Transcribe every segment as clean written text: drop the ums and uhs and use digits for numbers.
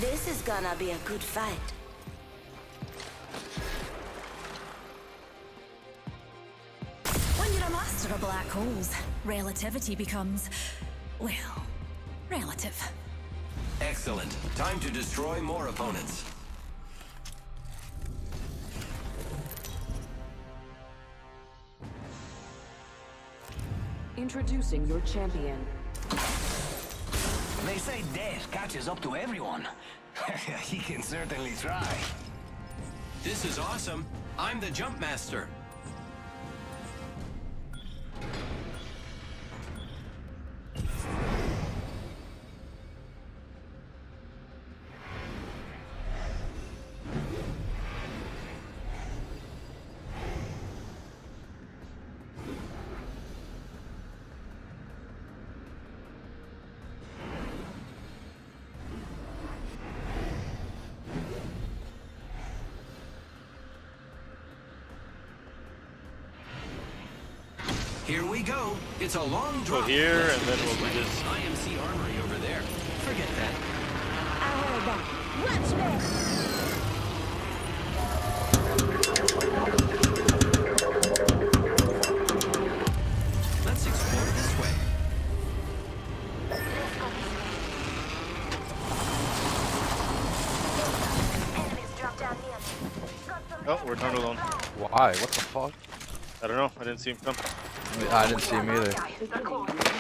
This is gonna be a good fight. When you're a master of black holes, relativity becomes, well, relative. Excellent. Time to destroy more opponents. Introducing your champion. They say death catches up to everyone. He can certainly try. This is awesome. I'm the jump master. Here we go. It's a long drop. Go here, and then we'll do this. IMC armory over there. Forget that. I heard that. Watch me! Let's explore this way. Enemies dropped down here. Oh, we're not alone. Why? What the fuck? I don't know. I didn't see him come. I didn't see him either.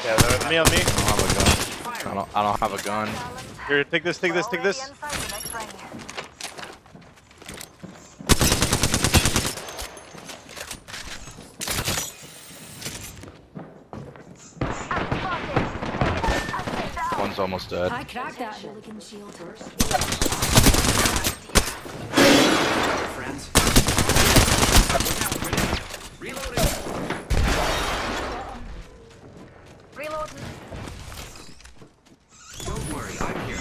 Yeah, they're me on me. I don't have a gun. Here, take this, take this, take this. One's almost dead. I cracked that hooligan shield. Friends. Reloading. Reloading. Don't worry, I'm here.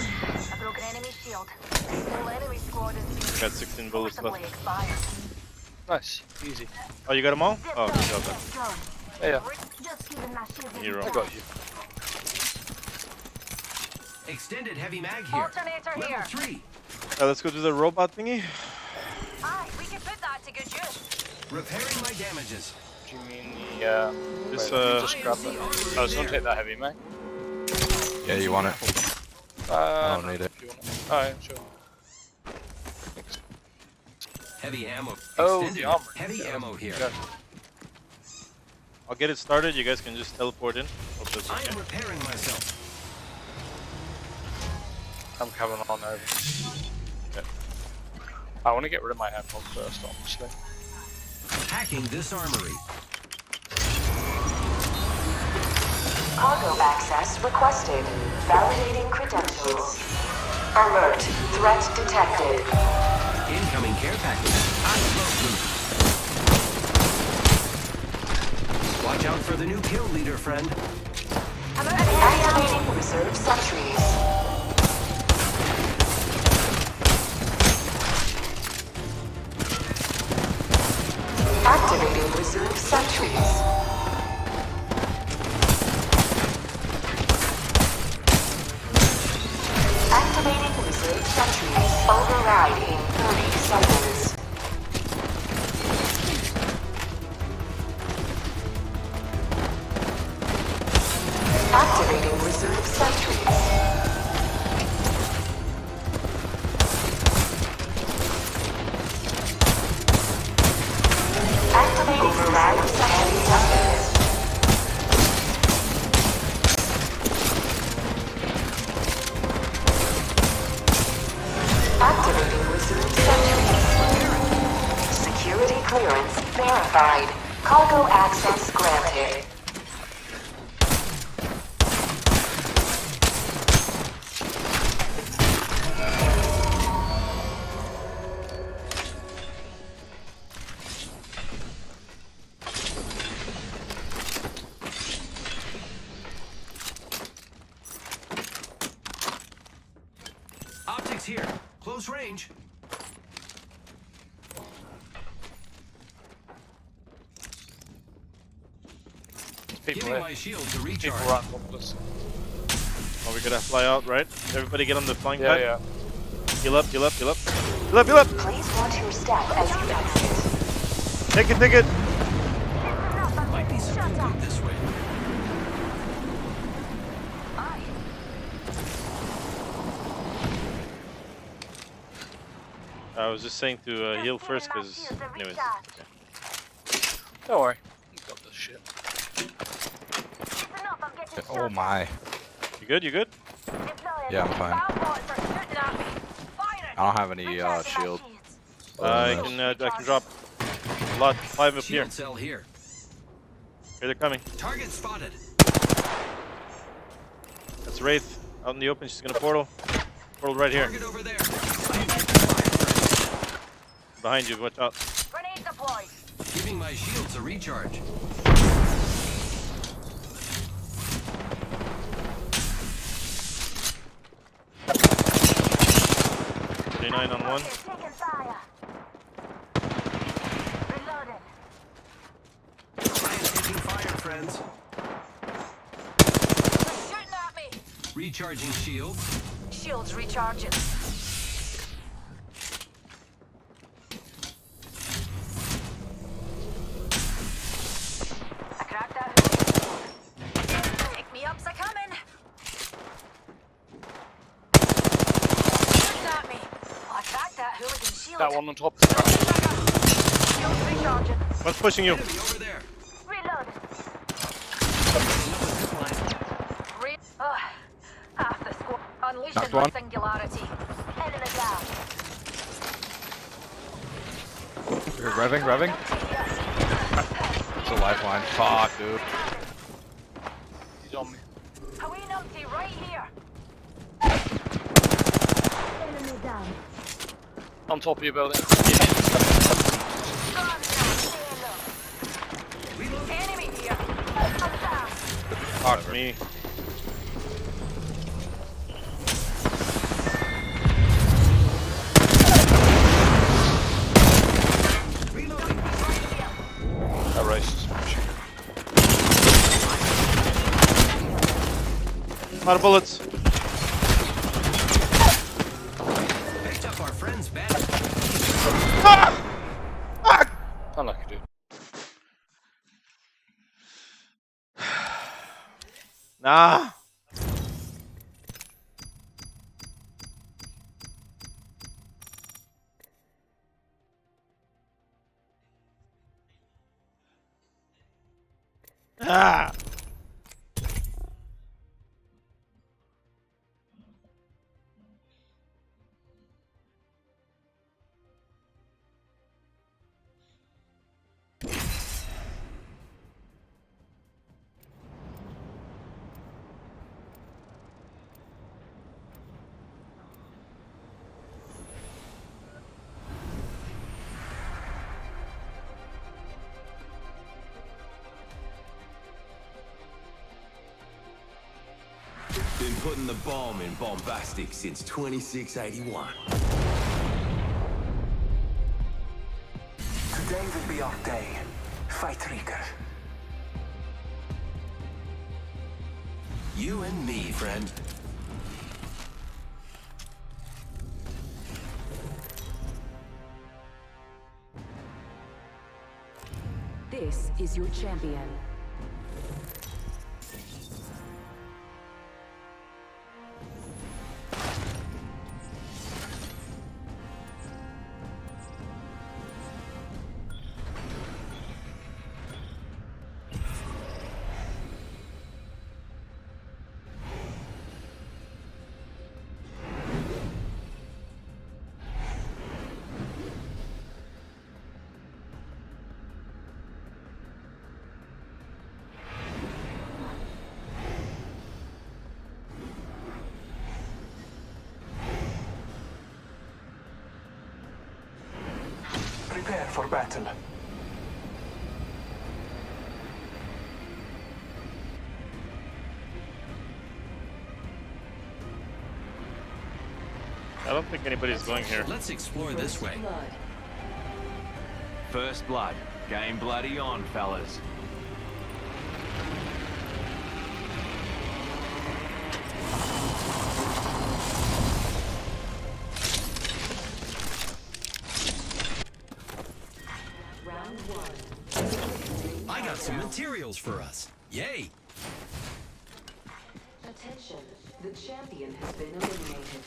I broke an enemy shield. Whole enemy squad is Got 16 bullets forcibly left. expired. Nice. Easy. Oh, you got them all? Oh, good job. That's done. Yeah. Just giving my shield Hero. I got you. Extended heavy mag here. Alternator Level here. 3. Let's go to the robot thingy. Aye, we can put that to good use. Repairing my damages. Do you mean the, This, just grab it. I was gonna take that heavy, mate. Yeah, you want it? I don't need it. Alright, sure. Heavy ammo. Oh, Extended the armor. heavy ammo here. Got I'll get it started. You guys can just teleport in. Hope that's I okay. am repairing myself. I'm coming on over. Okay. I want to get rid of my ammo first, honestly. Hacking this armory. Cargo access requested. Validating credentials. Alert. Threat detected. Incoming care package. Watch out for the new kill leader, friend. Activating reserve sentries. Activating reserve sentries. Activating reserve sentries. Override in 30 seconds. Activating reserve sentries. Activating override sentries. Activating reserve sentries. Security clearance verified. Cargo access granted. Optics here. Close range. People Giving here. my shield to People recharge. right on us. Oh, we gotta fly out, right? Everybody get on the flying Yeah, pad. yeah. Heal up, heal up, heal up. Heal up, heal up! Please watch your step as you exit. Take it, take it! Might be something good this way. I was just saying to heal first, because anyways. Don't worry. You got this shit. Oh my. You good? You good? Yeah, I'm fine. I don't have any shield. I can drop a lot. 5 up here. Shield cell here. Here they're coming. Target spotted. That's Wraith out in the open. She's gonna portal. Portal right here. Target over there. Behind you. Watch out. Grenade deployed. Giving my shields a recharge. 39 on one. Taking fire. Reloading. I am taking fire, friends. They're shooting at me. Recharging shields. Shields recharging. I cracked that hood. Pick me up's a coming. Shooting at me. I cracked that hooligan shield. That one on top. Shields recharging. One's pushing you. Enemy over there. Reload. Another zip line. Half the squad. Unleashing Knocked my one. singularity. Enemy down. You're revving? It's a lifeline. Fuck, dude. He's on me. Are we numpty right here? Enemy down. On top of your building. Enemy here. I'm down. Fuck me. That race is pushing. A lot of bullets. Picked up our friend's badge. Unlucky, dude. Nah. Ah. Been putting the bomb in bombastic since 2681. Today will be our day. Fight Reaker. You and me, friend. This is your champion. Prepare for battle. I don't think anybody's going here. Let's explore this way. First blood. Game bloody on, fellas. got some materials for us. Yay! Attention, the champion has been eliminated.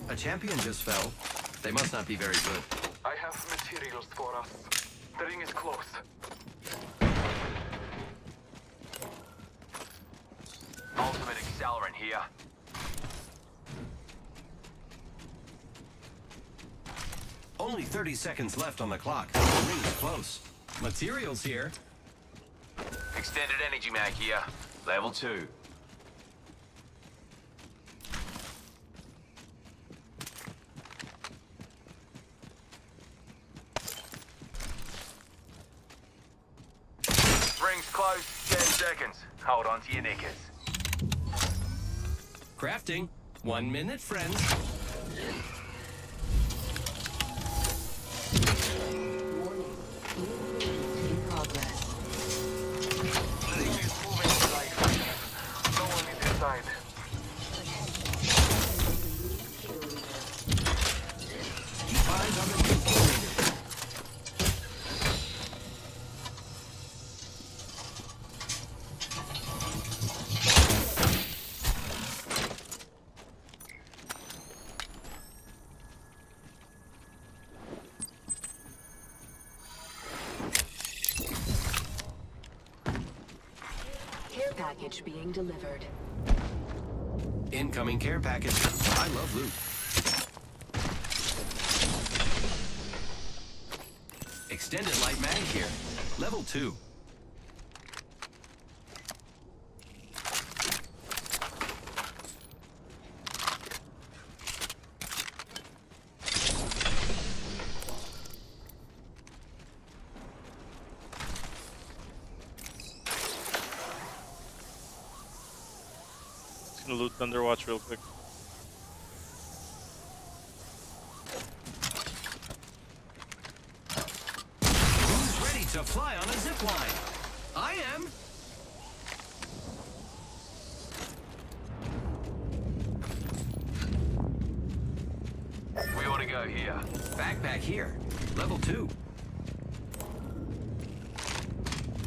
A champion just fell. They must not be very good. I have materials for us. The ring is close. Ultimate accelerant here. Only 30 seconds left on the clock. The ring is close. Materials here. Extended energy mag here. Level 2. Ring's close. 10 seconds. Hold on to your knickers. Crafting. 1 minute, friends. Warning, movement in progress. The ring is moving inside. No one is inside. Keep eyes on the new Chickenator. Care package being delivered. Incoming care package. I love loot. Extended light mag here. Level 2. Just gonna loot Thunderwatch real quick. Who's ready to fly on a zip line? I am. We ought to go here. Backpack here. Level 2.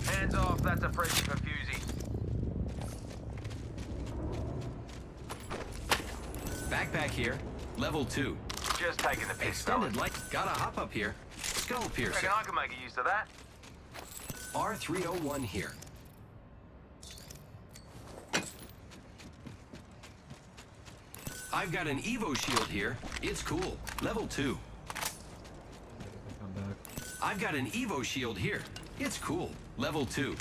Hands off, that's a pressure for Fusey. Backpack here. Level 2. Just taking the piss. Extended light. Gotta hop up here. Skull piercer. Reckon I can make a use of that. R301 here. I've got an Evo shield here. It's cool. Level 2. I've got an Evo shield here. It's cool. Level 2.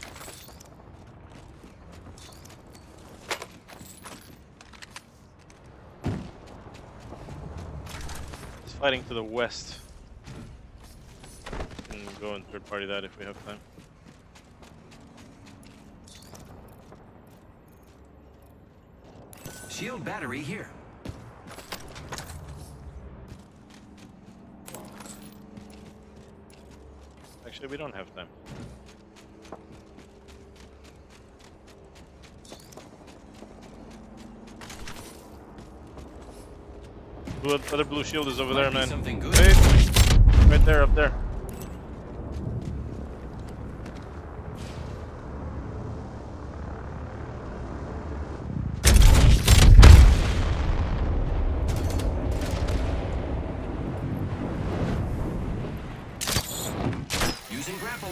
It's fighting to the west. We can go and third party that if we have time. Shield battery here. Actually, we don't have time. Blue, other blue shield is over there, man. Something good. Hey, right there, up there. Using grapple.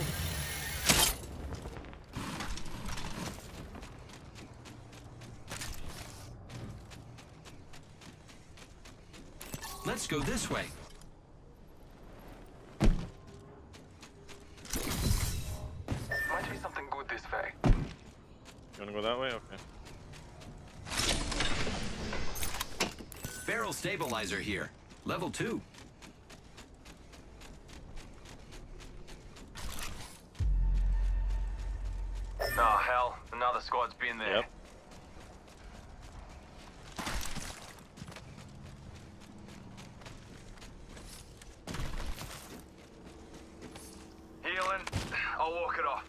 Let's go this way. Might be something good this way. You wanna go that way? Okay. Barrel stabilizer here. Level 2. Oh, hell. Another squad's been there. Yep. Healing. I'll walk it off.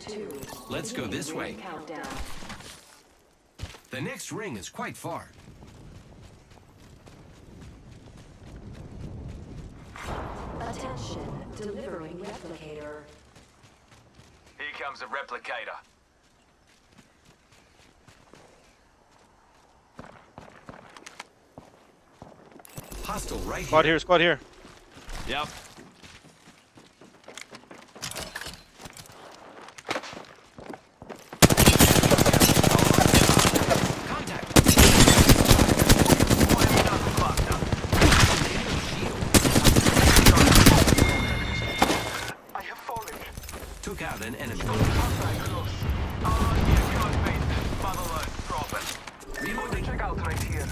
2. Let's go this way. Countdown. The next ring is quite far. Attention, delivering replicator. Here comes a replicator. Hostile right Squad here. here, squad here. Yep. Contact. I have fallen. Took out an enemy. Hostile close. Reloading. Check out right here.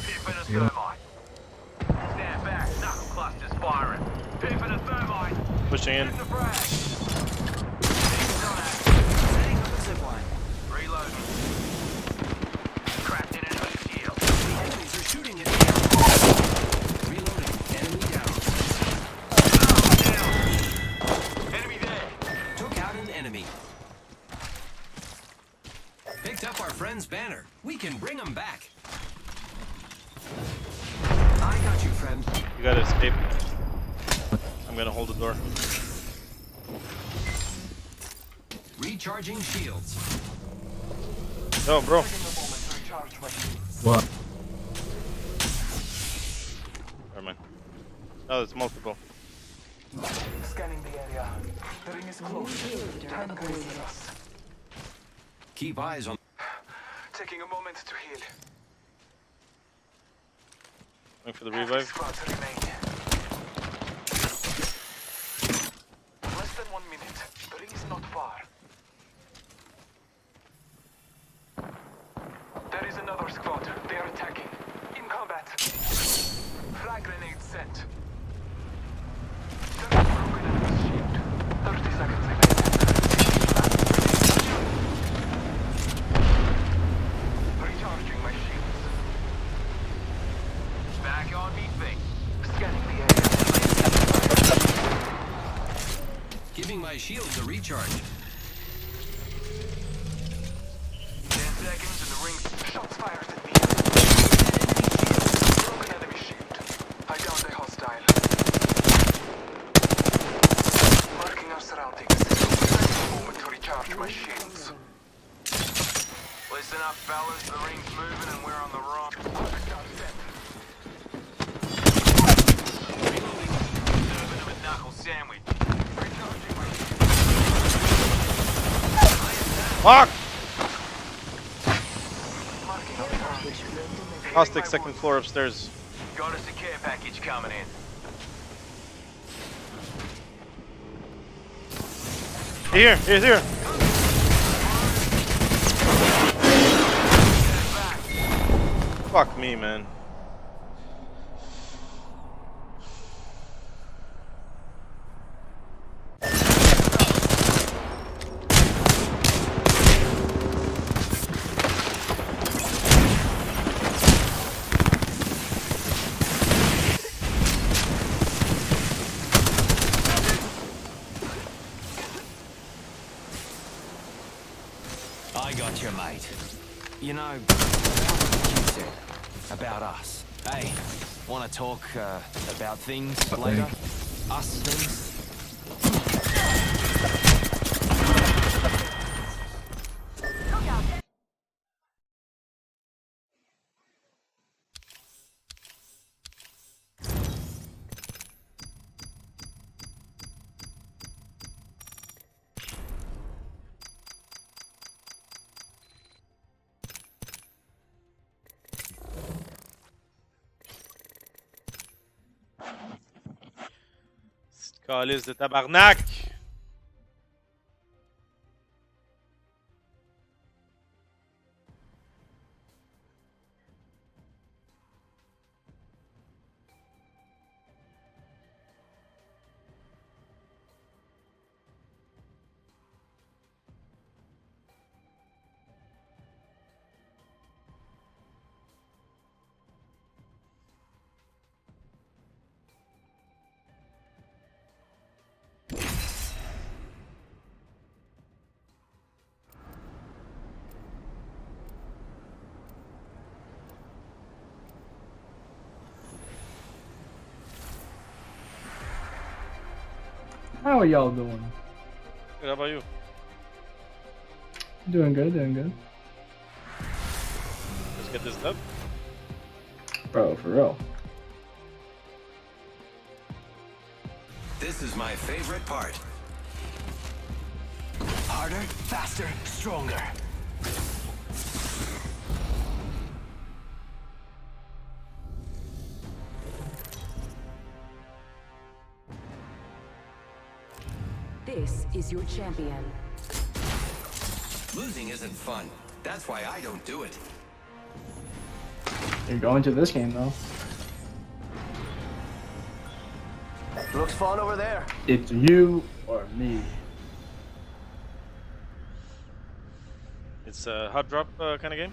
Tipping a thermite. Stand back, knuckle clusters firing. Tipping a thermite. Pushing in. The frag. Setting up a zipline. Reloading. Cracked in enemy shield. The enemies are shooting at me. Reloading. Enemy down. Down. Enemy there. Took out an enemy. Picked up our friend's banner. We can bring him back. I got you, friend. You gotta escape. I'm gonna hold the door. Recharging shields. No, bro. Taking a moment to recharge my shields. What? Never mind. No, it's multiple. Scanning the area. The ring is close. Time graces us. Keep eyes on. Taking a moment to heal. Waiting for the Half revive. squads remain. Less than 1 minute. The ring is not far. There is another squad. They are attacking. In combat. Frag grenade sent. There is broken enemy's shield. 30 seconds remaining. Recharging my shields. Back on me feet. Scanning the area. Giving my shields a recharge. 10 seconds and the ring. Shots fired at me. Broken enemy shield. I downed a hostile. Marking our surroundings. A moment to recharge my shields. Listen up, fellas. The ring's moving and we're on the wrong. Serving him a knuckle sandwich. Fuck! Marking our surroundings. Caustic second floor upstairs. Got us a care package coming in. Here, here. Fuck me, man. I got you, mate. You know, what you said about us. Hey, want to talk about things later? Us things? Calice de tabarnak! How are y'all doing? Good, how about you? Doing good, doing good. Let's get this dub. Bro, for real. This is my favorite part. Harder, faster, stronger. This is your champion. Losing isn't fun. That's why I don't do it. You're going to this game though. Looks fun over there. It's you or me. It's a hot drop kind of game.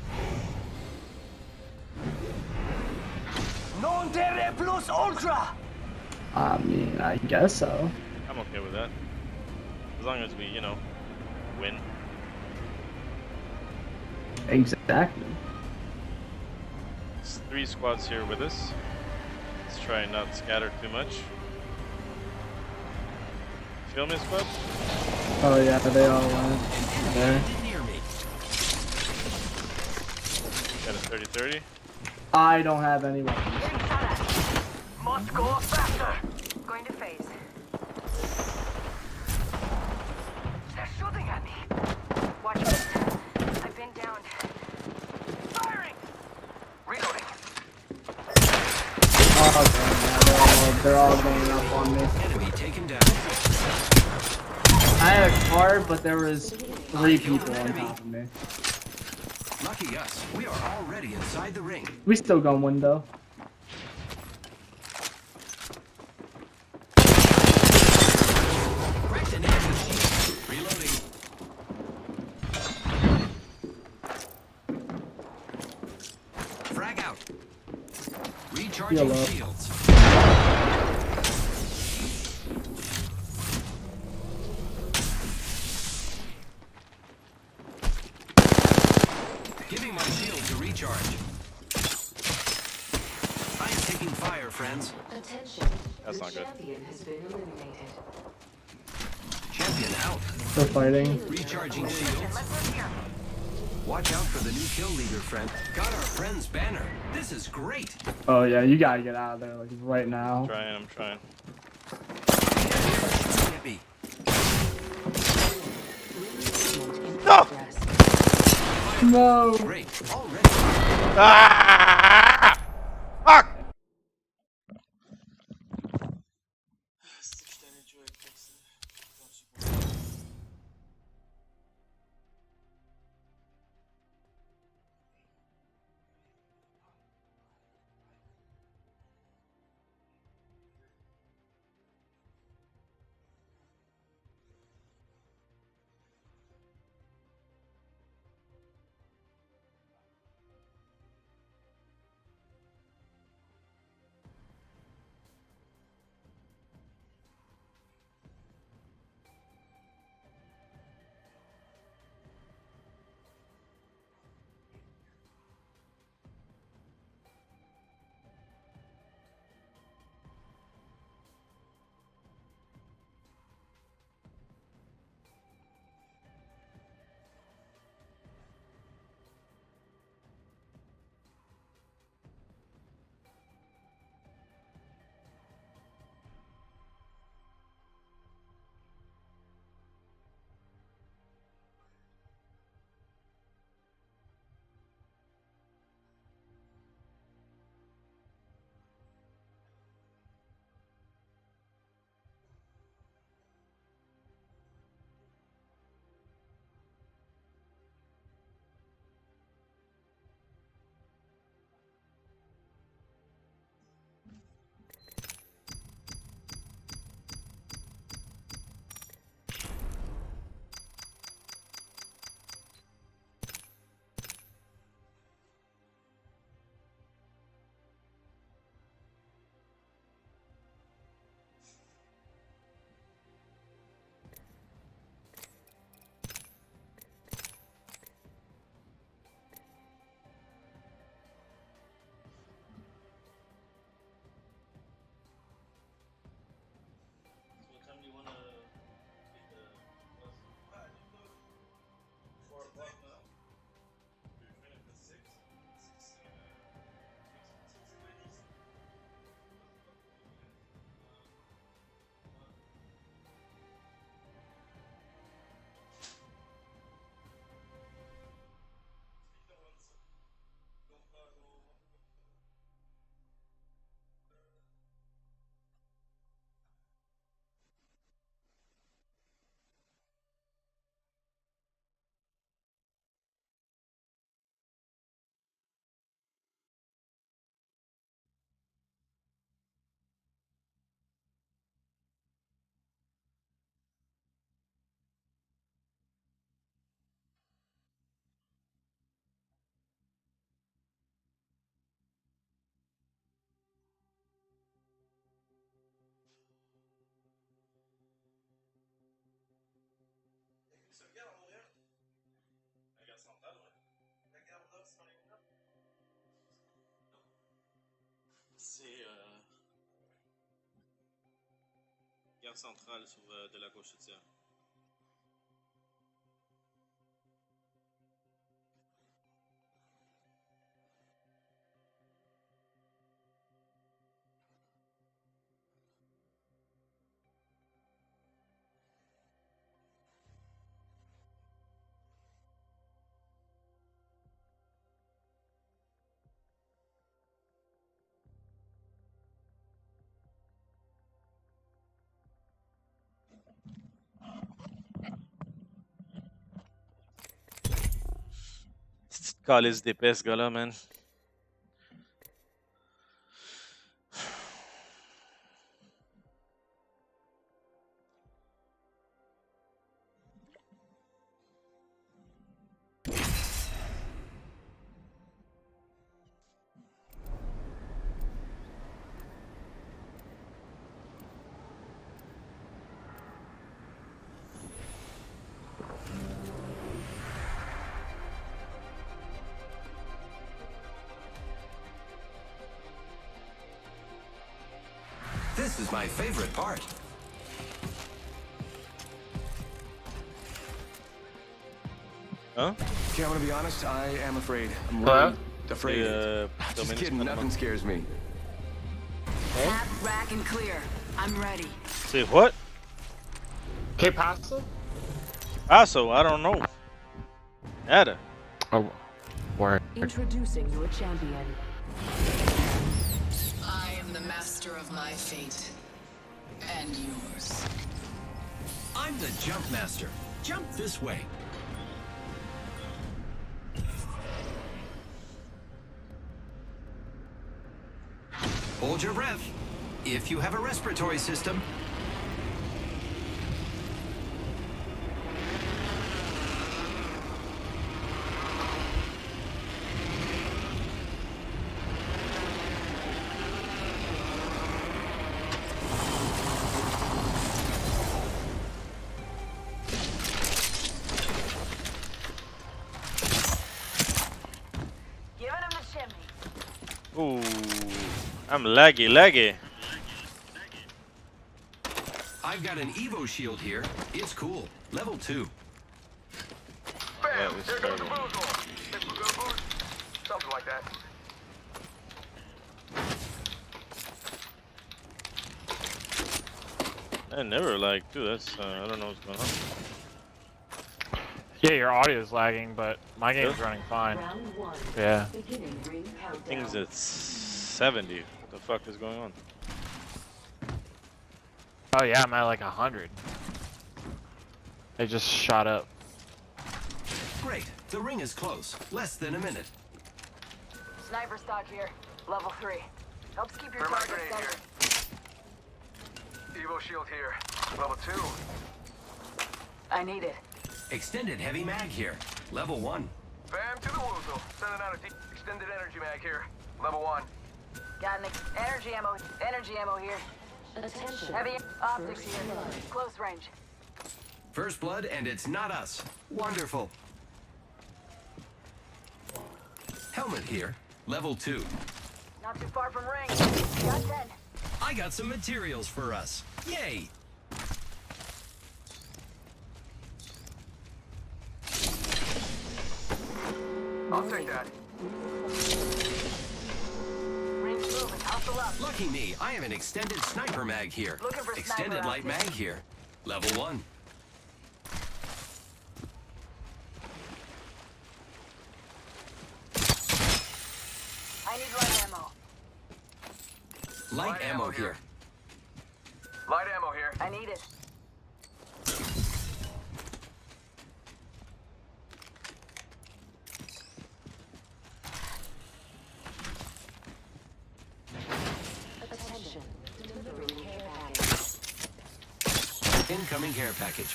Non terre plus ultra. I mean, I guess so. I'm okay with that. As long as we, you know, win. Exactly. There's 3 squads here with us. Let's try and not scatter too much. Feel me, squad? Oh yeah, they all went there. Got a 30-30. I don't have any weapons. Must go faster. Going to phase. They're shooting at me. Watch this. I've been downed. Firing. Reloading. Oh damn, yeah, they're all going up on me. Enemy taken down. I had a car, but there was 3 people on top of me. Lucky us, we are already inside the ring. We still going window. Wrecked an enemy shield. Reloading. Frag out. Recharging Yellow. shields. Giving my shields a recharge. I am taking fire, friends. Attention. That's the not good. champion has been eliminated. Champion out. They're fighting. Recharging shields. Watch out for the new kill leader, friend. Got our friend's banner. This is great. Oh yeah, you gotta get out of there like right now. I'm trying. Can't be. No! No. Great. Already. Ah! Fuck! C'est gare centrale sur de la gauche de Petite calice d'épais, ce gars-là, man. This is my favorite part. Huh? Okay, I'm gonna be honest, I am afraid. I'm Hello? really afraid. Just kidding, nothing scares me. Tap, rack, and clear. I'm ready. Say what? Que pasa? Also, I don't know. Nada. Oh, word. Introducing your champion. I am the master of my fate. And yours. I'm the jump master. Jump this way. Hold your breath. If you have a respiratory system. Giving him the shimmy. Ooh, I'm laggy. I've got an Evo shield here. It's cool. Level 2. Bam! we There goes the started. boozle. Think we go booze? Something like that. I never like, dude. That's I don't know what's going on. Yeah, your audio is lagging, but my game's running fine. Round 1. Yeah. Beginning ring countdown. Things at 70. What the fuck is going on? Oh yeah, I'm at like 100. They just shot up. Great. The ring is close. Less than a minute. Sniper stock here. Level 3. Helps keep your Thermite target grenade centered. here. Evo shield here. Level 2. I need it. Extended heavy mag here. Level 1. Bam to the woozle. Sending out a deep extended energy mag here. Level 1. Got an energy ammo here. Attention. Heavy optics First here. blood. Close range. First blood, and it's not us. Wonderful. Helmet here. Level 2. Not too far from ring. Got 10. I got some materials for us. Yay! I'll take that. Ring's moving. Hustle up. Lucky me, I have an extended sniper mag here. Looking for Extended sniper light optics. mag here. Level 1. I need light ammo. Light ammo here. Light ammo here. I need it. Attention. Delivering care package. Incoming care package.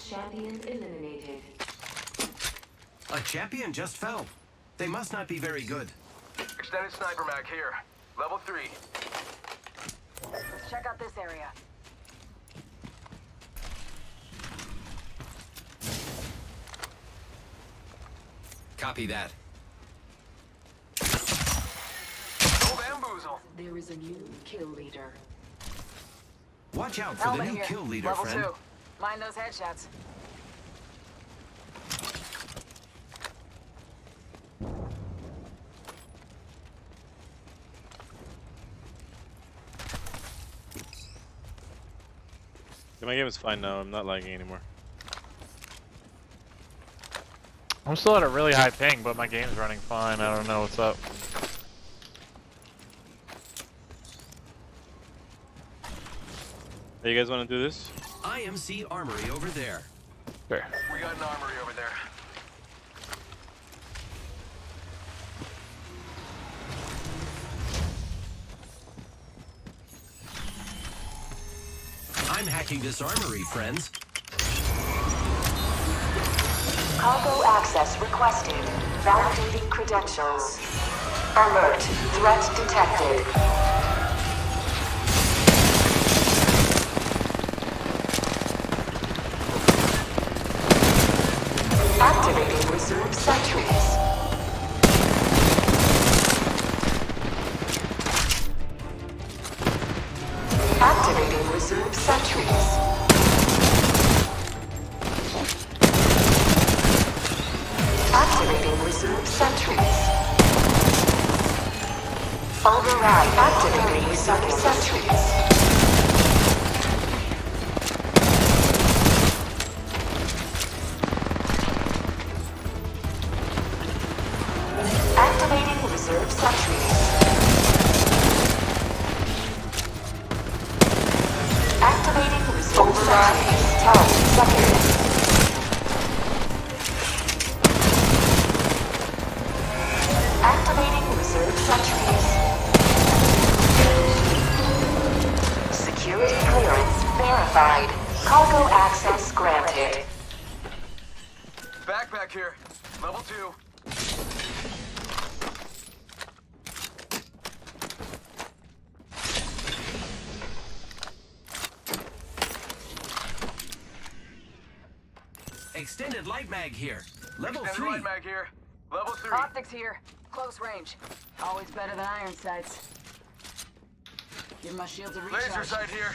Champion eliminated. A champion just fell. They must not be very good. Extended sniper mag here. Level 3. Let's check out this area. Copy that. No bamboozle. There is a new kill leader. Watch out for the Helmet new here. kill leader, Level friend. 2. Mind those headshots. Yeah, my game is fine now. I'm not lagging anymore. I'm still at a really high ping, but my game's running fine. I don't know what's up. Hey, you guys want to do this? IMC Armory over there. Sure. We got an armory over there. I'm hacking this armory, friends. Cargo access requested. Validating credentials. Alert. Threat detected. Activating reserve sentries. Activating reserve sentries. Activating reserve sentries. Override. Activating reserve sentries. Activating reserve sentries. Activating reserve sentries. 10 seconds. Activating reserve sentries. Security clearance verified. Cargo access granted. Backpack here. Level 2. Extended light mag here. Level Extended 3. light mag here. Level 3. Optics here. Close range. Always better than iron sights. Give my shields a recharge. Laser sight here.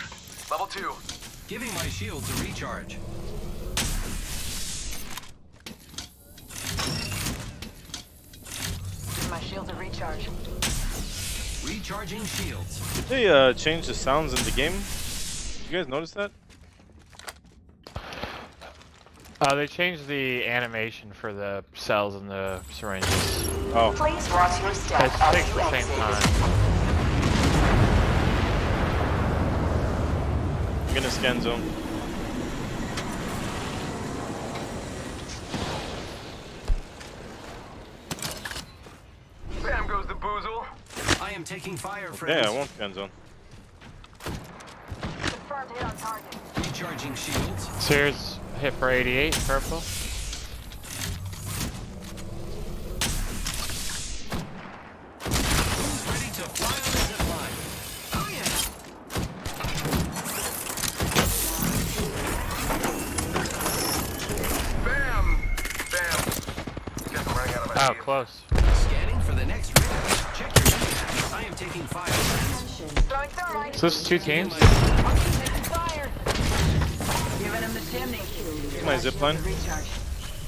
Level 2. Giving my shields a recharge. Give my shields a recharge. Recharging shields. Did they change the sounds in the game? You guys notice that? They changed the animation for the cells and the syringes. Oh. Please watch your step It as takes you the same exit. time. I'm gonna scan zone. Bam goes the boozle. I am taking fire, friends. Yeah, I won't scan zone. Confirmed hit on target. Recharging shields. Sears hit for 88, purple. Who's ready to fly on the zip line? Oh yeah. Bam. Bam. Guess I'm running out of my Oh, shield. close. Scanning for the next ring. Check your stats. I am taking fire, friends. Throwing thermite. So this is 2 teams? I'll keep taking fire. Giving him the chimney. Give My zip line. shields a recharge.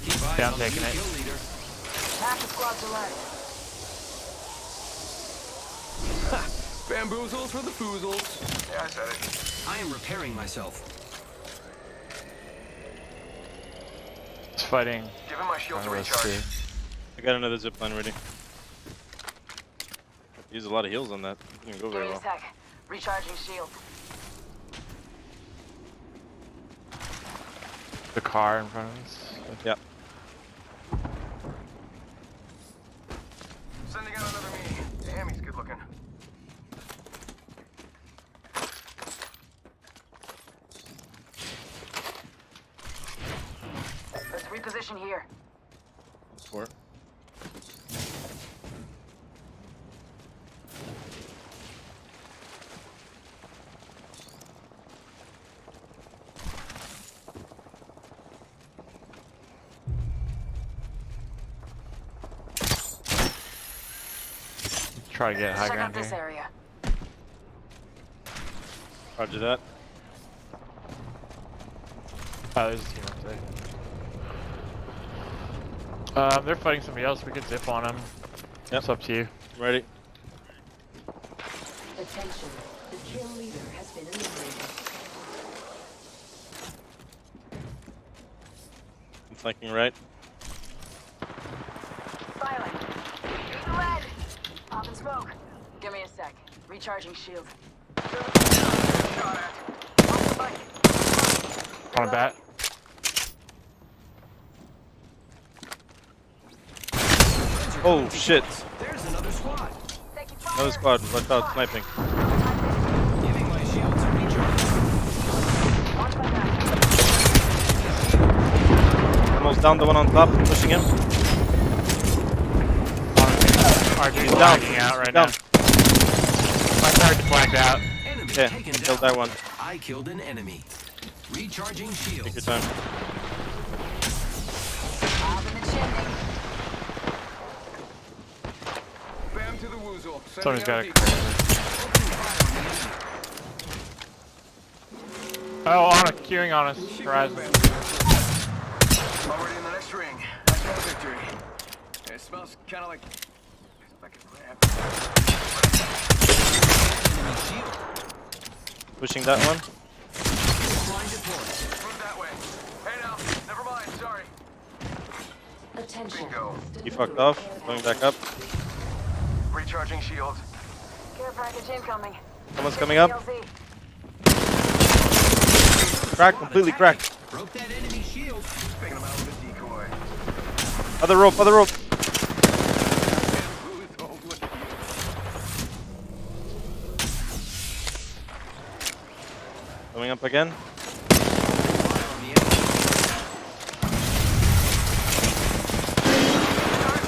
Keep eyes Yeah, I'm on the taking new it. kill leader. Half the squads are left. Bamboozles for the foozles. Yeah, I said it. I am repairing myself. It's fighting. Give him my shields a Let's recharge. see. I got another zip line ready. Use a lot of heals on that. It didn't go very Doing a well. sec. Recharging shield. The car in front of us. Yeah. Sending out another me. Damn, he's good looking. Let's reposition here. 4. try to get high Check out ground this here. area. Roger that. Oh, there's a team up there. They're fighting somebody else. We could zip on them. Yep. It's up to you. Ready? Attention. The kill leader has been eliminated. I'm flanking right. Filing. Use the red. Pop and smoke. Give me a sec. Recharging shield. On a bat. Oh shit! There's another squad. Another squad. Watch out, sniping. Giving my shields a recharge. Almost down. The one on top. Pushing him. RG's Down. blacking out right Down. now. My target's blacked out. Enemy Yeah, taken killed down. that one. I killed an enemy. Recharging shields. Take your time. Pop in the chimney. Bam to the woozle. Someone's got a Sending crazy. Oh, on a queuing on us. Horizon. Already in the next ring. That's my victory. It smells kind of like a crab. Enemy shield. Pushing that one. Line deployed. Move that way. Hey now, never mind. Sorry. Attention. Bingo. He fucked off. Going back up. Recharging shield. Care package incoming. Someone's coming up. PLZ. Cracked. Completely cracked. Broke that enemy shield. Taking him out with a decoy. Other rope. Other rope. Oh, look at you. Coming up again. On the enemy.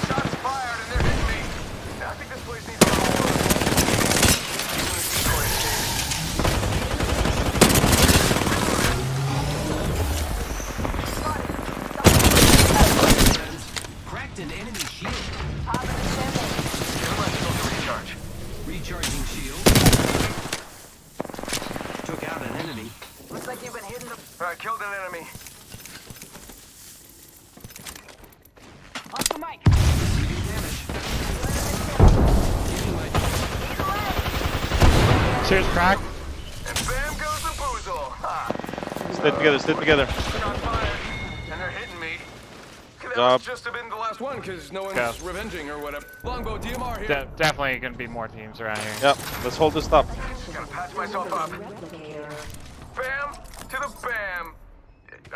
Shots fired and they're hitting me. I think this place needs a little Cracked an enemy shield. Pop in the chimney. Give my shield to recharge. Recharging shield. Took out an enemy. Looks like you've been hitting the... Alright, killed an enemy. Off the mic. Receiving damage. Giving my Cheers, crack. And bam goes the boozle. Ha! Stay together. Stay together. Shot fired. And they're hitting me. That Job. must just have been the last one, because no one's Go. revenging or whatever. Longbow, DMR here. Definitely gonna be more teams around here. Yep. Let's hold this top. Gotta patch myself up. Bam to the bam.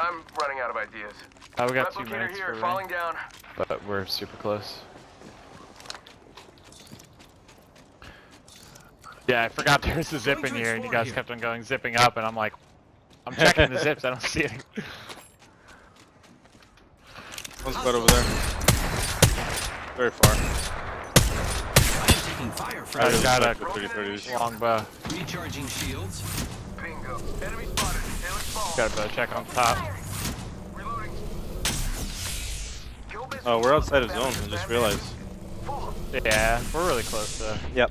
I'm running out of ideas. We got 2 Replicator minutes here, for falling rain, down. but we're super close. Yeah, I forgot there was a zip in here, and you guys kept on going zipping up, and I'm like, I'm checking the zips, I don't see it. One squad over there. Very far. I am taking fire from I got a 30-30s. long bow. recharging shields. Bingo. Enemy spotted. Hey, let's fall. Got a bow check on top. Reloading. Kill this Oh, we're one. outside of zone. I just realized. Full. Yeah, we're really close though. Yep.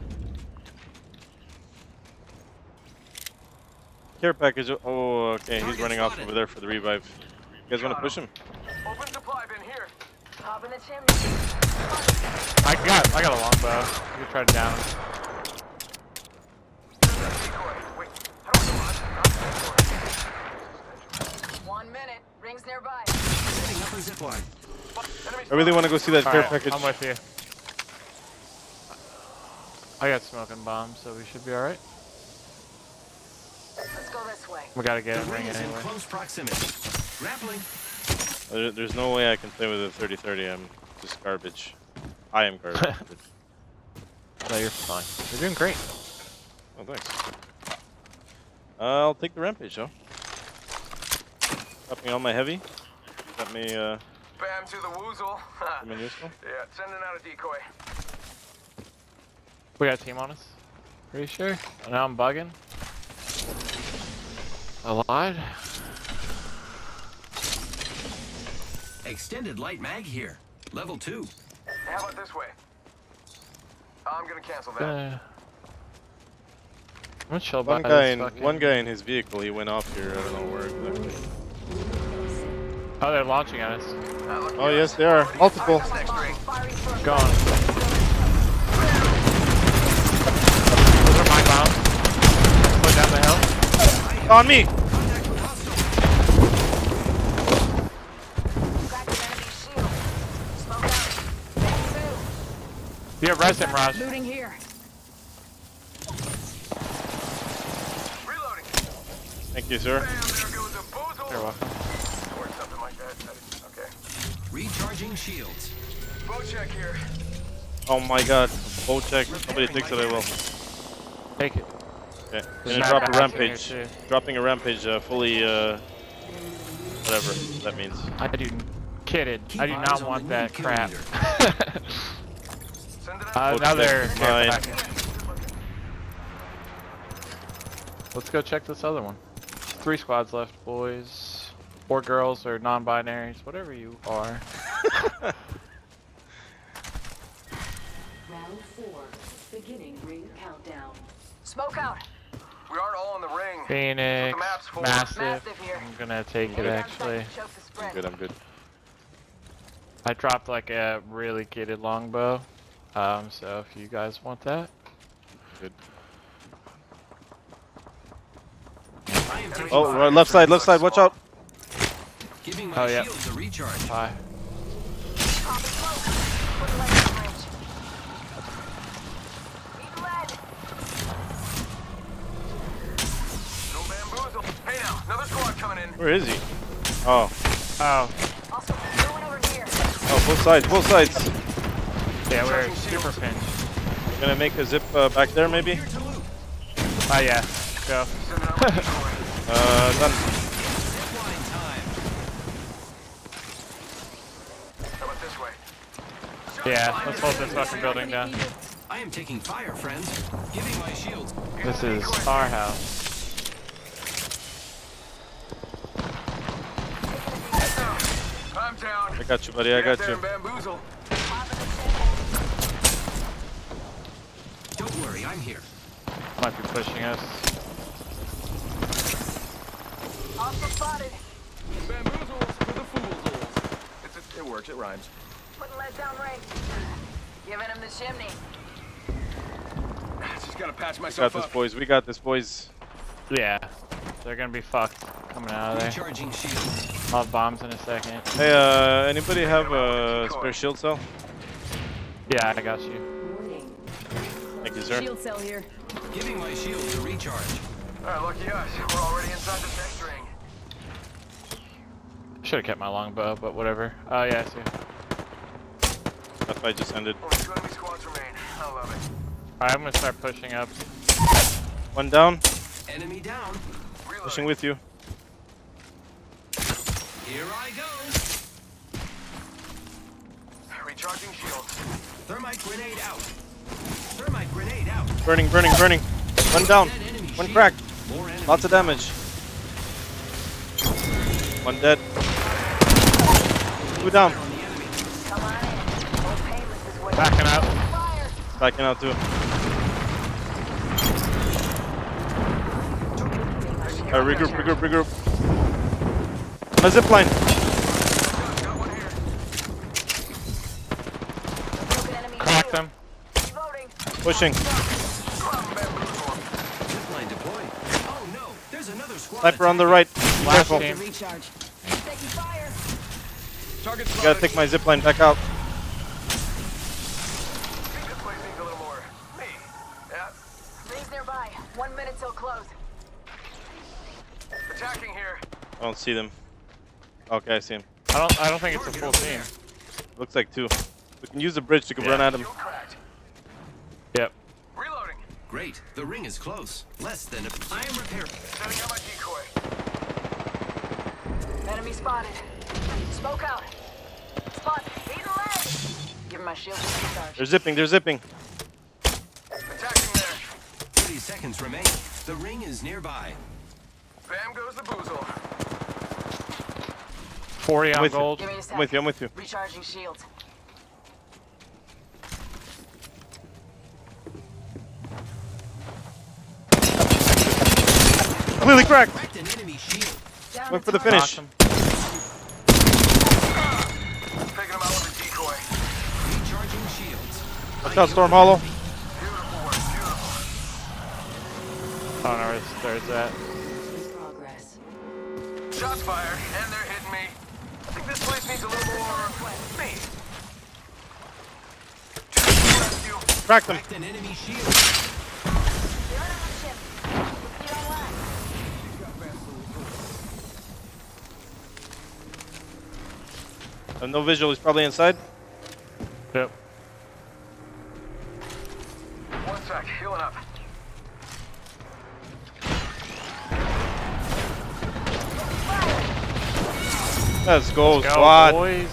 Care package. Oh, okay. He's running off over there for the revive. You guys want to push him? Open supply bin here. Pop in the chimney. I got a long bow. We can try to down him. Decoy. Wait. How do I launch? 1 minute. Rings nearby. Setting up a zipline. I really want to go see that care Alright, package. I'm with you. I got smoking bombs, so we should be alright. Let's go this way. We gotta get The a ring ring is in anyway. close proximity. Grappling. There's no way I can play with a 30-30. I'm just garbage. I am garbage. No, you're fine. You're doing great. Oh, thanks. I'll take the rampage, though. Got me on my heavy. Got me, Bam to the woozle. Ha. am I useful? Yeah, sending out a decoy. We got a team on us. Pretty sure. And now I'm bugging. I lied. Extended light mag here. Level 2. How about this way? I'm gonna cancel that. I'm chill One about guy this in fucking... one guy in his vehicle. He went off here. I don't know where exactly. Oh, they're launching at us. Oh yes, they are multiple. Gone. Those are my bombs. Put down the hill. On me. Yeah, rest him, Raj. Looting here. Reloading. Thank you, sir. Bam, there goes a boozle. You're welcome. Or something like that. Okay. Recharging shields. Bow check here. Oh my God. Bow check. Somebody takes it. I will. Take it. Okay. There's Gonna not drop a a house in rampage. here, too. Dropping a rampage. Fully. Whatever that means. I do. Kidded. I do not want that crap. Now they're mine. back in. Let's go check this other one. 3 squads left, boys. Or girls, or non-binaries, whatever you are. Round 4. Beginning ring countdown. Smoke out. We aren't all in the ring. Phoenix, The map's full. massive. Massive here. I'm gonna take it actually. Choke the spread. I'm good. I dropped like a really kitted longbow. So if you guys want that. Good. I am taking Oh, fire, right, left side. friends. Left side. Watch out. Giving my Oh, yeah. shields a recharge. Bye. Pop and smoke. Put lead in range. Need lead. No bamboozle. Hey now, another squad coming in. Where is he? Oh. Oh, Also, going over here. Oh, both sides. Both sides. yeah, we're super pinched. Gonna make a zip back there, maybe. Oh yeah, go. Sending out my decoy. Done. Zipline time. How about this way? Yeah, let's hold this fucking building down. I am taking fire, friends. Giving my shields. This is our house. I'm down. I got you, buddy. I got Get there you. and bamboozle. Don't worry, I'm here. Might be pushing us. Also spotted. Bamboozles for the fools. It works. It rhymes. Putting lead down range. Giving him the chimney. Just gotta patch We myself got this, up. boys. We got this, boys. Yeah, they're gonna be fucked coming out of there. Recharging shields. I'll have bombs in a second. Hey, anybody have a spare shield cell? Yeah, I got you. Warning. Thank you, sir. Shield cell here. Giving my shields a recharge. Alright, lucky us. We're already inside the next ring. Should have kept my longbow, but whatever. Oh yeah, I see. That fight just ended. Only 2 enemy squads remain. I love it. Alright, I'm gonna start pushing up. One down. Enemy down. Pushing with you. Here I go. Recharging shields. Thermite grenade out. Thermite grenade out. Burning, burning, burning. One down. Dead enemy One shield. cracked. More enemies Lots of damage. One dead. 2 down. Come on in. Old Painless is waiting. Backing out. Fire. Backing out too. Regroup, regroup, regroup. On a zip line. Got one here. Broken enemy Cracked shield. them. Reloading. Pushing. Zipline deployed. Oh no, there's another squad. Sniper on the right. Last Careful. team. Recharge. Taking fire. Target You gotta take my zip line back out. Think this place needs a little more. Me. Yeah. Rings nearby. 1 minute till close. Attacking here. I don't see them. Okay, I see him. I don't think it's a full team. Looks like 2. We can use the bridge to run at him. Shield cracked. Yep. Reloading. Great, the ring is close. Less than a... I am repairing. Setting out my decoy. Enemy spotted. Smoke out. Spot. Need lead. Give him my shield to recharge. They're zipping, they're zipping. Attacking there. 30 seconds remain. The ring is nearby. Bam goes the boozle. 40 on With you. gold. Give me a sec. I'm with you, I'm with you. Recharging shields. completely cracked. Cracked an enemy shield. Went for the finish. Knocked him. Taking him out with a decoy. Recharging shields. Watch out, Storm Hollow. Beautiful work, beautiful. Oh no, there's that. In progress. Shots fired, and they're hitting me. I think this place needs a little more space. Rescue. Cracked him. Cracked an enemy shield. No visual. He's probably inside. Yep. One sec, healing up. Let's go, Let's go, squad. boys.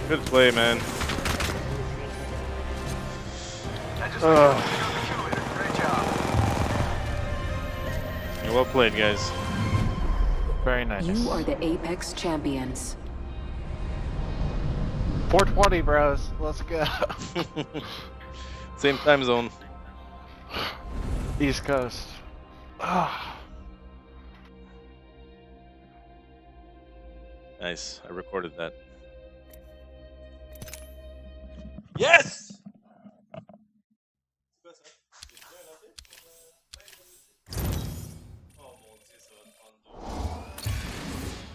Good play, man. I just Ugh. Great job. Well played, guys. Very nice. You are the Apex champions. 420, bros. Let's go. Same time zone. East Coast. Ah. Nice. I recorded that. Yes!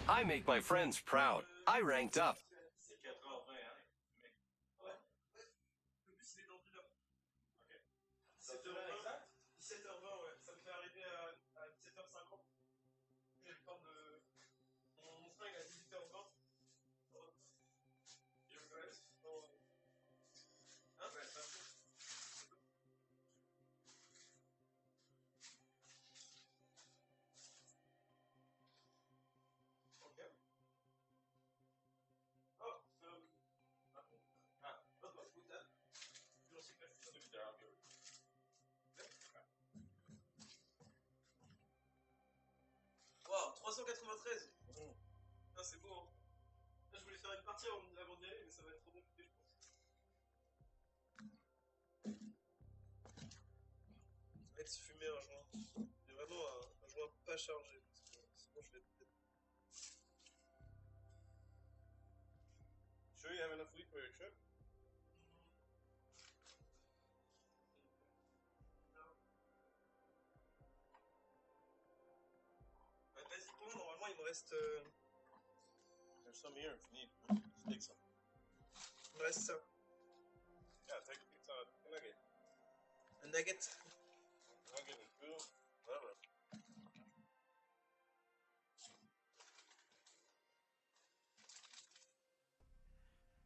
I make my friends proud. I ranked up. Wow, 393. Ah, c'est beau. Hein. Là, je voulais faire une partie avant d'y aller, mais ça va être trop compliqué, je pense. Ça va être fumé un joint. C'est vraiment un joint pas chargé. Sinon, je vais peut-être. Sure you have enough weed for your trip? Basiquement, normalement, il me reste. There's some here if you need. Just take some. Il me reste ça. Yeah, take a nugget. A nugget? Nugget and two. Whatever.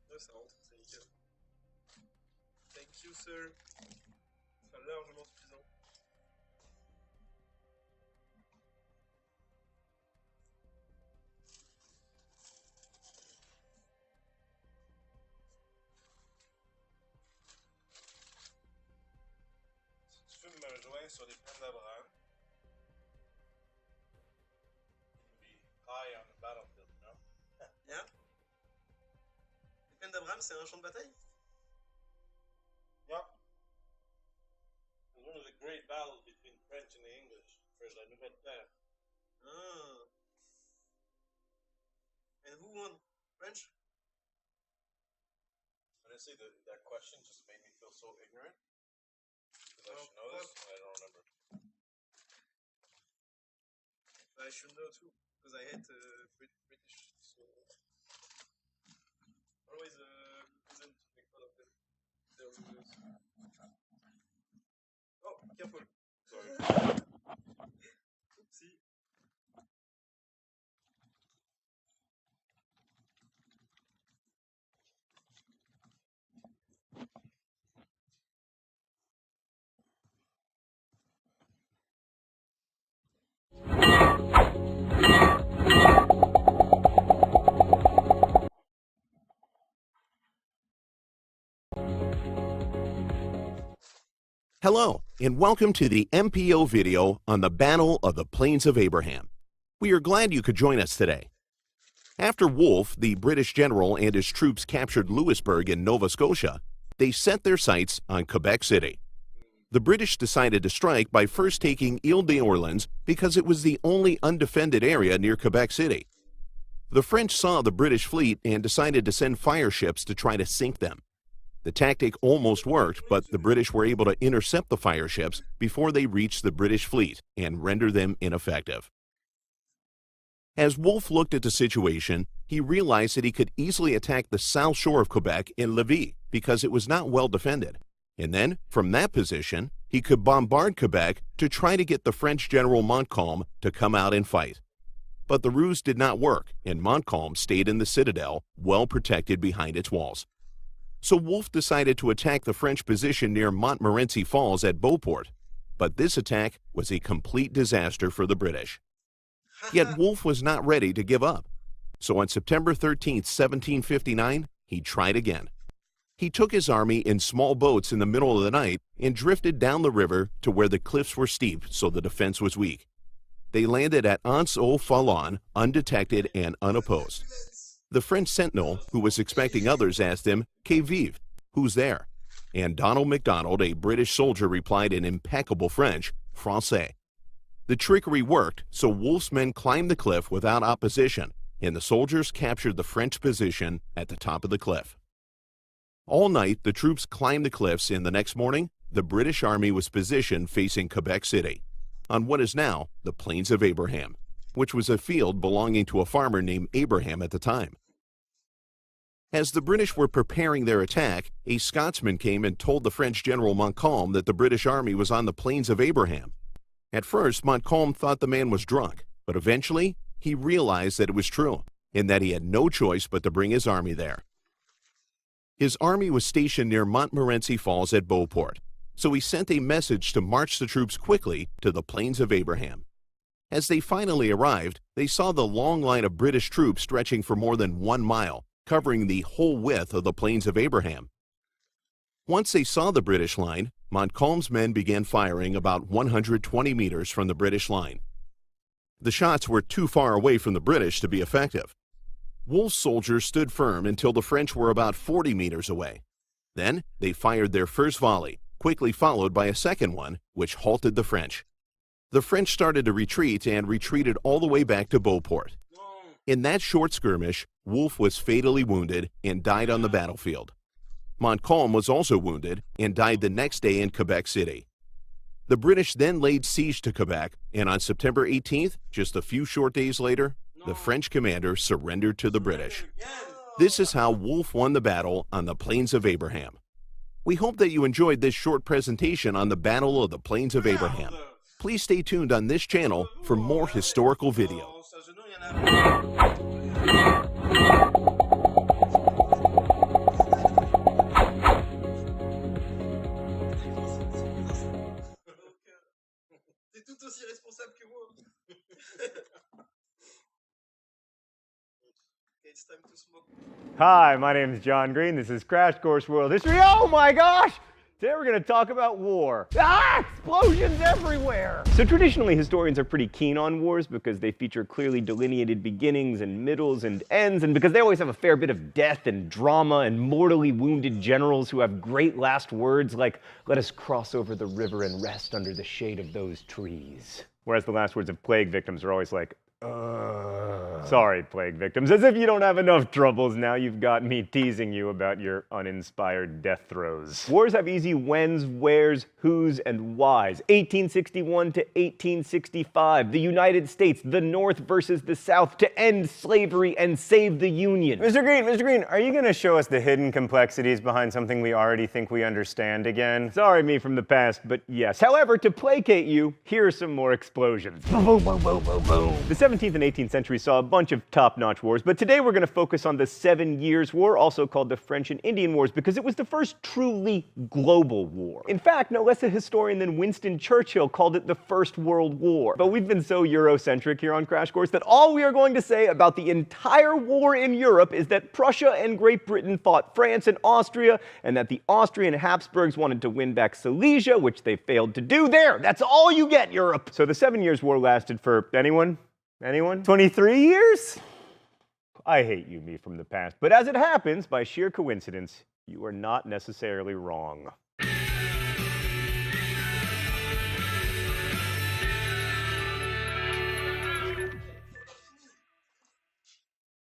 Ouais, ça rentre, c'est nickel. Thank you, sir. Ça sera largement suffisant. Si tu veux me rejoindre sur les plaines d'Abraham, be high on the battlefield, you know? Yeah? Les plaines d'Abraham, c'est un champ de bataille? Yeah. It was one of the great battles between French and the English for La Nouvelle Terre. Ah. And who won? French? Honestly, that question just made me feel so ignorant. I should know this, but I don't remember. I should know too, because I hate British, so always reason to make fun of them. They're losers. Oh, careful. Sorry. Oopsie. Hello, and welcome to the MPO video on the Battle of the Plains of Abraham. We are glad you could join us today. After Wolfe, the British general, and his troops captured Louisbourg in Nova Scotia, they set their sights on Quebec City. The British decided to strike by first taking Ile d'Orléans because it was the only undefended area near Quebec City. The French saw the British fleet and decided to send fire ships to try to sink them. The tactic almost worked, but the British were able to intercept the fire ships before they reached the British fleet and render them ineffective. As Wolfe looked at the situation, he realized that he could easily attack the south shore of Quebec in Lévis because it was not well defended. And then, from that position, he could bombard Quebec to try to get the French General Montcalm to come out and fight. But the ruse did not work, and Montcalm stayed in the citadel, well protected behind its walls. So Wolfe decided to attack the French position near Montmorency Falls at Beauport. But this attack was a complete disaster for the British. Yet Wolfe was not ready to give up. So on September 13, 1759, he tried again. He took his army in small boats in the middle of the night and drifted down the river to where the cliffs were steep so the defense was weak. They landed at Anse-au-Foulon, undetected and unopposed. The French sentinel, who was expecting others, asked him, "Que vive?" Who's there? And Donald MacDonald, a British soldier, replied in impeccable French, "Français." The trickery worked, so Wolfe's men climbed the cliff without opposition, and the soldiers captured the French position at the top of the cliff. All night, the troops climbed the cliffs, and the next morning, the British Army was positioned facing Quebec City, on what is now the Plains of Abraham, which was a field belonging to a farmer named Abraham at the time. As the British were preparing their attack, a Scotsman came and told the French General Montcalm that the British Army was on the Plains of Abraham. At first, Montcalm thought the man was drunk, but eventually, he realized that it was true, and that he had no choice but to bring his army there. His army was stationed near Montmorency Falls at Beauport, so he sent a message to march the troops quickly to the Plains of Abraham. As they finally arrived, they saw the long line of British troops stretching for more than 1 mile, covering the whole width of the Plains of Abraham. Once they saw the British line, Montcalm's men began firing about 120 meters from the British line. The shots were too far away from the British to be effective. Wolfe's soldiers stood firm until the French were about 40 meters away. Then they fired their first volley, quickly followed by a second one, which halted the French. The French started to retreat and retreated all the way back to Beauport. In that short skirmish, Wolfe was fatally wounded and died on the battlefield. Montcalm was also wounded and died the next day in Quebec City. The British then laid siege to Quebec, and on September 18th, just a few short days later, the French commander surrendered to the British. This is how Wolfe won the battle on the Plains of Abraham. We hope that you enjoyed this short presentation on the Battle of the Plains of Abraham. Please stay tuned on this channel for more historical video. T'es tout aussi responsable que moi. It's time to smoke. Hi, my name is John Green. This is Crash Course World History. Oh my gosh! Today we're going to talk about war. Explosions everywhere! So traditionally, historians are pretty keen on wars because they feature clearly delineated beginnings and middles and ends, and because they always have a fair bit of death and drama and mortally wounded generals who have great last words like, "Let us cross over the river and rest under the shade of those trees." Whereas the last words of plague victims are always like, Sorry, plague victims. As if you don't have enough troubles, now you've got me teasing you about your uninspired death throes. Wars have easy whens, wheres, whos, and whys. 1861 to 1865. The United States, the North versus the South to end slavery and save the Union. Mr. Green, are you going to show us the hidden complexities behind something we already think we understand again? Sorry, me from the past, but yes. However, to placate you, here are some more explosions. Boom, boom, boom, boom, boom, boom. The 17th and 18th century saw a bunch of top-notch wars, but today we're going to focus on the 7 Years' War, also called the French and Indian Wars, because it was the first truly global war. In fact, no less a historian than Winston Churchill called it the First World War. But we've been so Eurocentric here on Crash Course that all we are going to say about the entire war in Europe is that Prussia and Great Britain fought France and Austria, and that the Austrian Habsburgs wanted to win back Silesia, which they failed to do. There! That's all you get, Europe! So the 7 Years' War lasted for anyone? 23 years? I hate you, me from the past. But as it happens, by sheer coincidence, you are not necessarily wrong.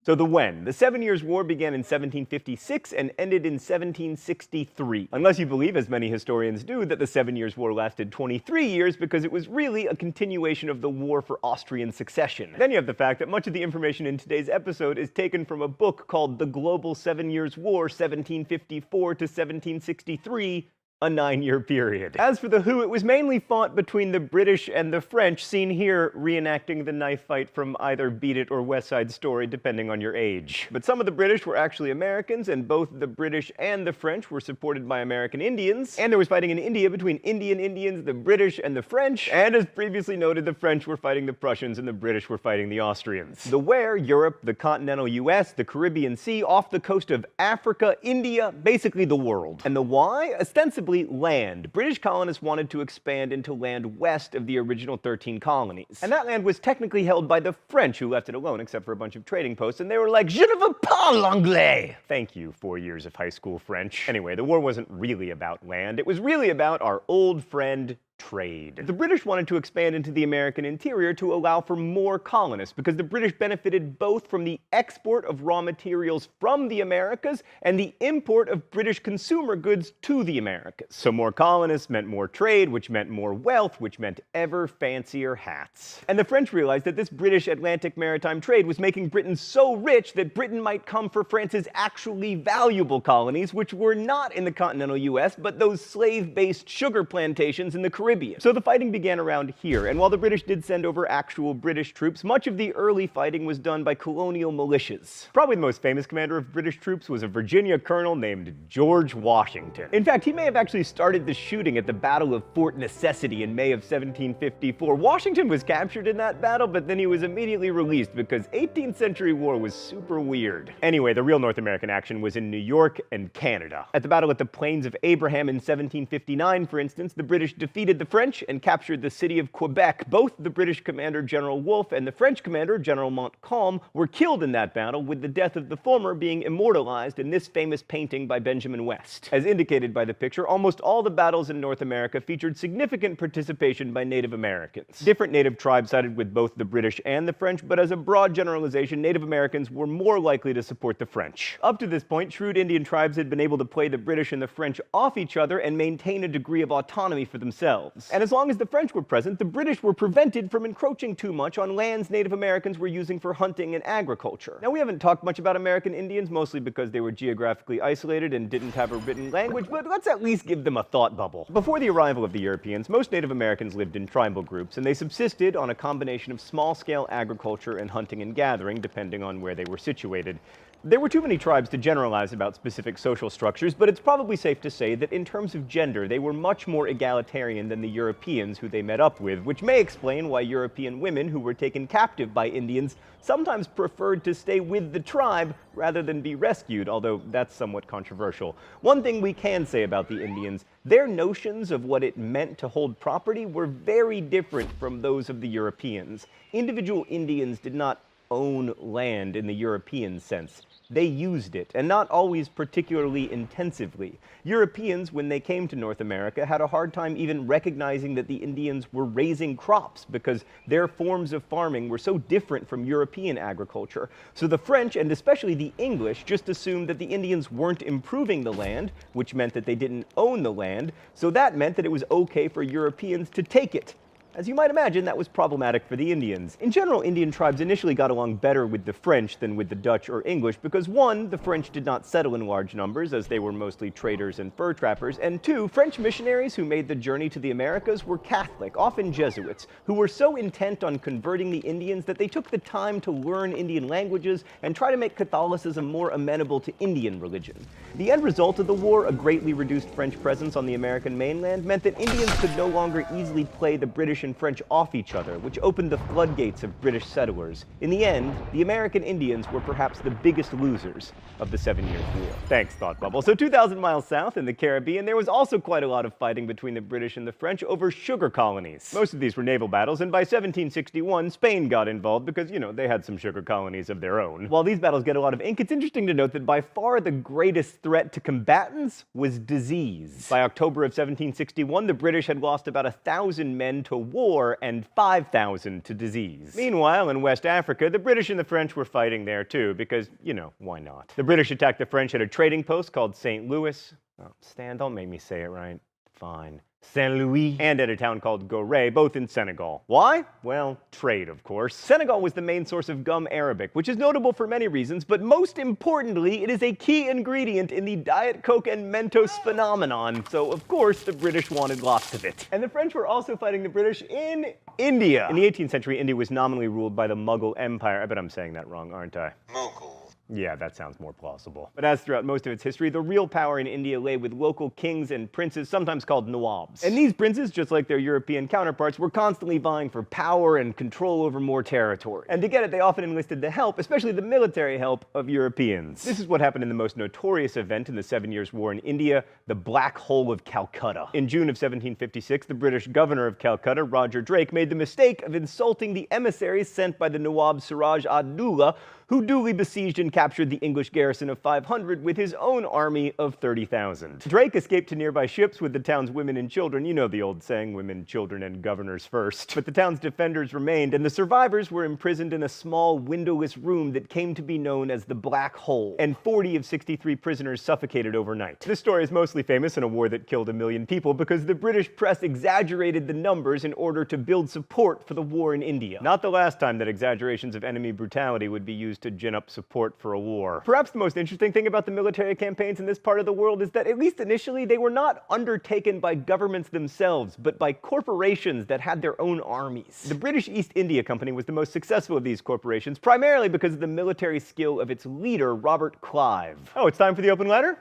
So the when. The 7 Years' War began in 1756 and ended in 1763. Unless you believe, as many historians do, that the 7 Years' War lasted 23 years because it was really a continuation of the War for Austrian Succession. Then you have the fact that much of the information in today's episode is taken from a book called The Global 7 Years' War, 1754 to 1763, a 9-year period. As for the who, it was mainly fought between the British and the French, seen here reenacting the knife fight from either Beat It or West Side Story, depending on your age. But some of the British were actually Americans, and both the British and the French were supported by American Indians. And there was fighting in India between Indian Indians, the British, and the French. And as previously noted, the French were fighting the Prussians and the British were fighting the Austrians. The where, Europe, the continental US, the Caribbean Sea, off the coast of Africa, India, basically the world. And the why? Ostensibly land. British colonists wanted to expand into land west of the original 13 colonies. And that land was technically held by the French, who left it alone except for a bunch of trading posts, and they were like, "Je ne veux pas l'anglais!" Thank you, 4 years of high school French. Anyway, the war wasn't really about land. It was really about our old friend, trade. The British wanted to expand into the American interior to allow for more colonists, because the British benefited both from the export of raw materials from the Americas and the import of British consumer goods to the Americas. So more colonists meant more trade, which meant more wealth, which meant ever fancier hats. And the French realized that this British Atlantic maritime trade was making Britain so rich that Britain might come for France's actually valuable colonies, which were not in the continental US, but those slave-based sugar plantations in the Caribbean. So the fighting began around here, and while the British did send over actual British troops, much of the early fighting was done by colonial militias. Probably the most famous commander of British troops was a Virginia colonel named George Washington. In fact, he may have actually started the shooting at the Battle of Fort Necessity in May of 1754. Washington was captured in that battle, but then he was immediately released because 18th century war was super weird. Anyway, the real North American action was in New York and Canada. At the Battle at the Plains of Abraham in 1759, for instance, the British defeated the French and captured the city of Quebec. Both the British commander General Wolfe and the French commander General Montcalm were killed in that battle, with the death of the former being immortalized in this famous painting by Benjamin West. As indicated by the picture, almost all the battles in North America featured significant participation by Native Americans. Different native tribes sided with both the British and the French, but as a broad generalization, Native Americans were more likely to support the French. Up to this point, shrewd Indian tribes had been able to play the British and the French off each other and maintain a degree of autonomy for themselves. And as long as the French were present, the British were prevented from encroaching too much on lands Native Americans were using for hunting and agriculture. Now, we haven't talked much about American Indians, mostly because they were geographically isolated and didn't have a written language, but let's at least give them a thought bubble. Before the arrival of the Europeans, most Native Americans lived in tribal groups, and they subsisted on a combination of small-scale agriculture and hunting and gathering, depending on where they were situated. There were too many tribes to generalize about specific social structures, but it's probably safe to say that in terms of gender, they were much more egalitarian than the Europeans who they met up with, which may explain why European women who were taken captive by Indians sometimes preferred to stay with the tribe rather than be rescued, although that's somewhat controversial. One thing we can say about the Indians, their notions of what it meant to hold property were very different from those of the Europeans. Individual Indians did not own land in the European sense. They used it, and not always particularly intensively. Europeans, when they came to North America, had a hard time even recognizing that the Indians were raising crops because their forms of farming were so different from European agriculture. So the French, and especially the English, just assumed that the Indians weren't improving the land, which meant that they didn't own the land, so that meant that it was okay for Europeans to take it. As you might imagine, that was problematic for the Indians. In general, Indian tribes initially got along better with the French than with the Dutch or English because, one, the French did not settle in large numbers as they were mostly traders and fur trappers, and two, French missionaries who made the journey to the Americas were Catholic, often Jesuits, who were so intent on converting the Indians that they took the time to learn Indian languages and try to make Catholicism more amenable to Indian religion. The end result of the war, a greatly reduced French presence on the American mainland, meant that Indians could no longer easily play the British and French off each other, which opened the floodgates of British settlers. In the end, the American Indians were perhaps the biggest losers of the 7 Years' War. Thanks, Thought Bubble. So 2,000 miles south in the Caribbean, there was also quite a lot of fighting between the British and the French over sugar colonies. Most of these were naval battles, and by 1761, Spain got involved because, they had some sugar colonies of their own. While these battles get a lot of ink, it's interesting to note that by far the greatest threat to combatants was disease. By October of 1761, the British had lost about 1,000 men to war and 5,000 to disease. Meanwhile, in West Africa, the British and the French were fighting there too, because, you know, why not? The British attacked the French at a trading post called St. Louis. Oh, Stan, don't make me say it right. Fine. Saint Louis, and at a town called Gorée, both in Senegal. Why? Well, trade, of course. Senegal was the main source of gum arabic, which is notable for many reasons, but most importantly, it is a key ingredient in the Diet Coke and Mentos phenomenon, so of course the British wanted lots of it. And the French were also fighting the British in India. In the 18th century, India was nominally ruled by the Mughal Empire. I bet I'm saying that wrong, aren't I? Mughal. Yeah, that sounds more plausible. But as throughout most of its history, the real power in India lay with local kings and princes, sometimes called nawabs. And these princes, just like their European counterparts, were constantly vying for power and control over more territory. And to get it, they often enlisted the help, especially the military help, of Europeans. This is what happened in the most notorious event in the 7 Years' War in India, the Black Hole of Calcutta. In June of 1756, the British governor of Calcutta, Roger Drake, made the mistake of insulting the emissaries sent by the Nawab Siraj ad-Dowlah, who duly besieged and captured the English garrison of 500 with his own army of 30,000. Drake escaped to nearby ships with the town's women and children. You know the old saying, women, children, and governors first. But the town's defenders remained, and the survivors were imprisoned in a small, windowless room that came to be known as the Black Hole, and 40 of 63 prisoners suffocated overnight. This story is mostly famous in a war that killed 1 million people because the British press exaggerated the numbers in order to build support for the war in India. Not the last time that exaggerations of enemy brutality would be used to gin up support for a war. Perhaps the most interesting thing about the military campaigns in this part of the world is that, at least initially, they were not undertaken by governments themselves, but by corporations that had their own armies. The British East India Company was the most successful of these corporations, primarily because of the military skill of its leader, Robert Clive. Oh, it's time for the open letter?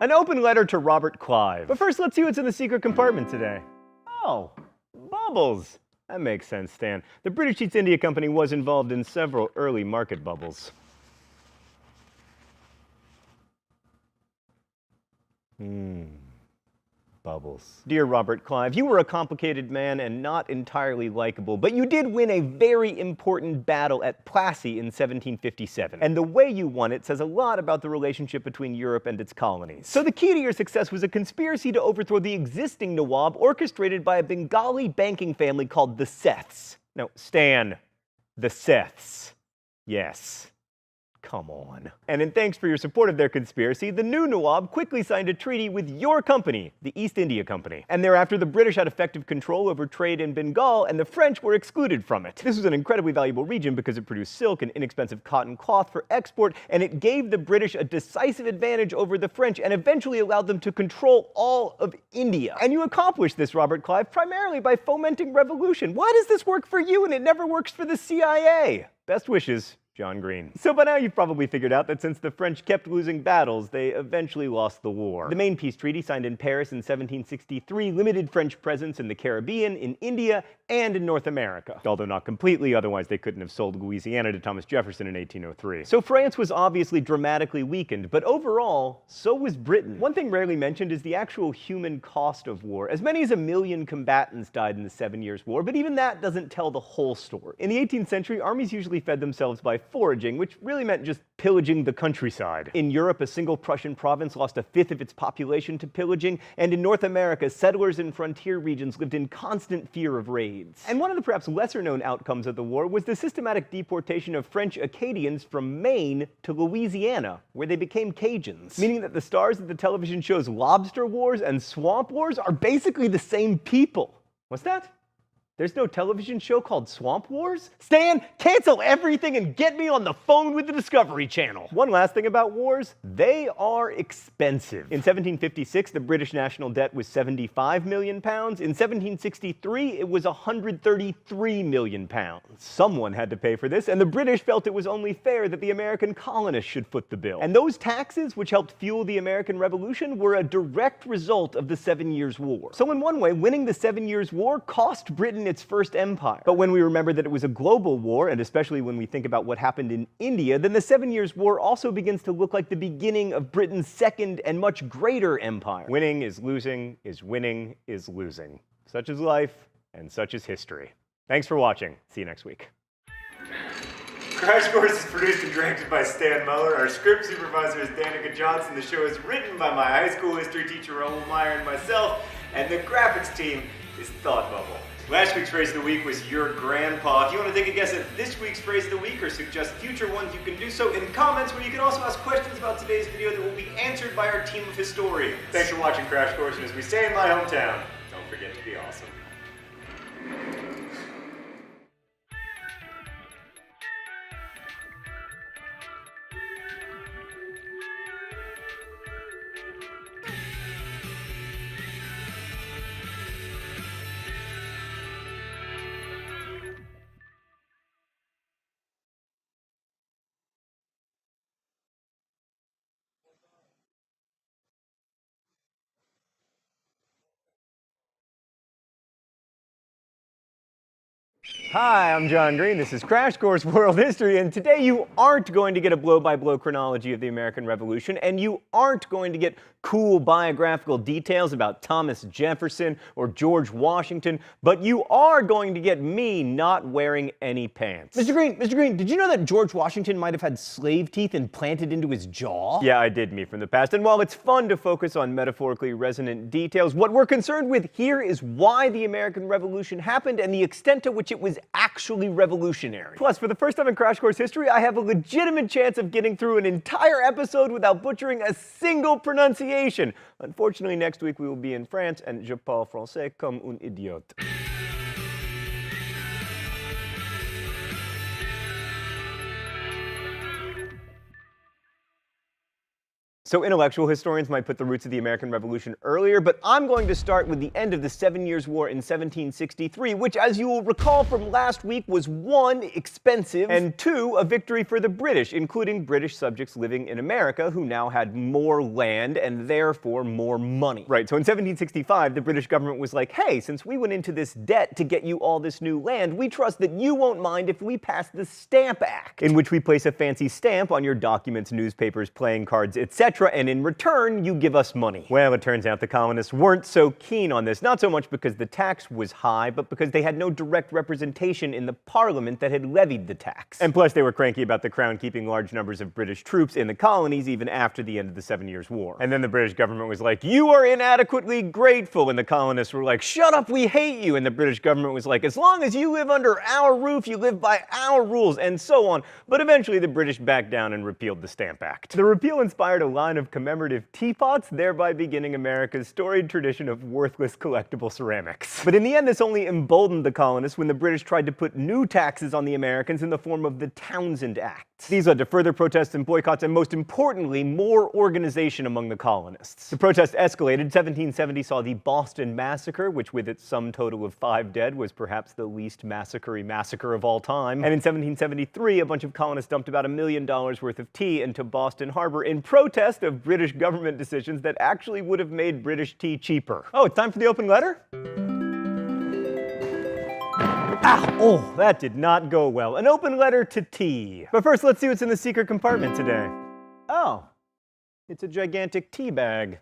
An open letter to Robert Clive. But first, let's see what's in the secret compartment today. Oh, bubbles. That makes sense, Stan. The British East India Company was involved in several early market bubbles. Bubbles. Dear Robert Clive, you were a complicated man and not entirely likable, but you did win a very important battle at Plassey in 1757. And the way you won it says a lot about the relationship between Europe and its colonies. So the key to your success was a conspiracy to overthrow the existing Nawab, orchestrated by a Bengali banking family called the Seths. No, Stan, the Seths. Yes. Come on. And in thanks for your support of their conspiracy, the new Nawab quickly signed a treaty with your company, the East India Company. And thereafter, the British had effective control over trade in Bengal, and the French were excluded from it. This was an incredibly valuable region because it produced silk and inexpensive cotton cloth for export, and it gave the British a decisive advantage over the French and eventually allowed them to control all of India. And you accomplished this, Robert Clive, primarily by fomenting revolution. Why does this work for you and it never works for the CIA? Best wishes, John Green. So by now you've probably figured out that since the French kept losing battles, they eventually lost the war. The main peace treaty signed in Paris in 1763 limited French presence in the Caribbean, in India, and in North America. Although not completely, otherwise they couldn't have sold Louisiana to Thomas Jefferson in 1803. So France was obviously dramatically weakened, but overall, so was Britain. One thing rarely mentioned is the actual human cost of war. As many as 1 million combatants died in the 7 Years' War, but even that doesn't tell the whole story. In the 18th century, armies usually fed themselves by foraging, which really meant just pillaging the countryside. In Europe, a single Prussian province lost 1/5 of its population to pillaging, and in North America, settlers in frontier regions lived in constant fear of raids. And one of the perhaps lesser-known outcomes of the war was the systematic deportation of French Acadians from Maine to Louisiana, where they became Cajuns, meaning that the stars of the television shows Lobster Wars and Swamp Wars are basically the same people. What's that? There's no television show called Swamp Wars? Stan, cancel everything and get me on the phone with the Discovery Channel. One last thing about wars, they are expensive. In 1756, the British national debt was £75 million. In 1763, it was £133 million. Someone had to pay for this, and the British felt it was only fair that the American colonists should foot the bill. And those taxes, which helped fuel the American Revolution, were a direct result of the 7 Years' War. So in one way, winning the 7 Years' War cost Britain its first empire. But when we remember that it was a global war, and especially when we think about what happened in India, then the 7 Years' War also begins to look like the beginning of Britain's second and much greater empire. Winning is losing, is winning is losing. Such is life, and such is history. Thanks for watching. See you next week. Crash Course is produced and directed by Stan Muller. Our script supervisor is Danica Johnson. The show is written by my high school history teacher, Raoul Meyer, and myself. And the graphics team is Thought Bubble. Last week's phrase of the week was your grandpa. If you want to take a guess at this week's phrase of the week or suggest future ones, you can do so in comments, where you can also ask questions about today's video that will be answered by our team of historians. Thanks for watching Crash Course, and as we say in my hometown, don't forget to be awesome. Hi, I'm John Green. This is Crash Course World History, and today you aren't going to get a blow-by-blow chronology of the American Revolution, and you aren't going to get cool biographical details about Thomas Jefferson or George Washington, but you are going to get me not wearing any pants. Mr. Green, did you know that George Washington might have had slave teeth implanted into his jaw? Yeah, I did, me from the past, and while it's fun to focus on metaphorically resonant details, what we're concerned with here is why the American Revolution happened and the extent to which it was actually revolutionary. Plus, for the first time in Crash Course history, I have a legitimate chance of getting through an entire episode without butchering a single pronunciation. Unfortunately, next week we will be in France, and je parle français comme un idiote. So intellectual historians might put the roots of the American Revolution earlier, but I'm going to start with the end of the 7 Years' War in 1763, which, as you will recall from last week, was 1, expensive, and 2, a victory for the British, including British subjects living in America who now had more land and therefore more money. Right, so in 1765, the British government was like, hey, since we went into this debt to get you all this new land, we trust that you won't mind if we pass the Stamp Act, in which we place a fancy stamp on your documents, newspapers, playing cards, etc., and in return, you give us money. Well, it turns out the colonists weren't so keen on this, not so much because the tax was high, but because they had no direct representation in the parliament that had levied the tax. And plus, they were cranky about the crown keeping large numbers of British troops in the colonies even after the end of the 7 Years' War. And then the British government was like, you are inadequately grateful, and the colonists were like, shut up, we hate you, and the British government was like, as long as you live under our roof, you live by our rules, and so on. But eventually, the British backed down and repealed the Stamp Act. The repeal inspired a line of commemorative teapots, thereby beginning America's storied tradition of worthless collectible ceramics. But in the end, this only emboldened the colonists when the British tried to put new taxes on the Americans in the form of the Townshend Act. These led to further protests and boycotts, and most importantly, more organization among the colonists. The protests escalated. 1770 saw the Boston Massacre, which with its sum total of 5 dead was perhaps the least massacre-y massacre of all time. And in 1773, a bunch of colonists dumped about $1 million worth of tea into Boston Harbor in protest of British government decisions that actually would have made British tea cheaper. Oh, it's time for the open letter? Ow! Oh, that did not go well. An open letter to tea. But first, let's see what's in the secret compartment today. Oh, it's a gigantic tea bag.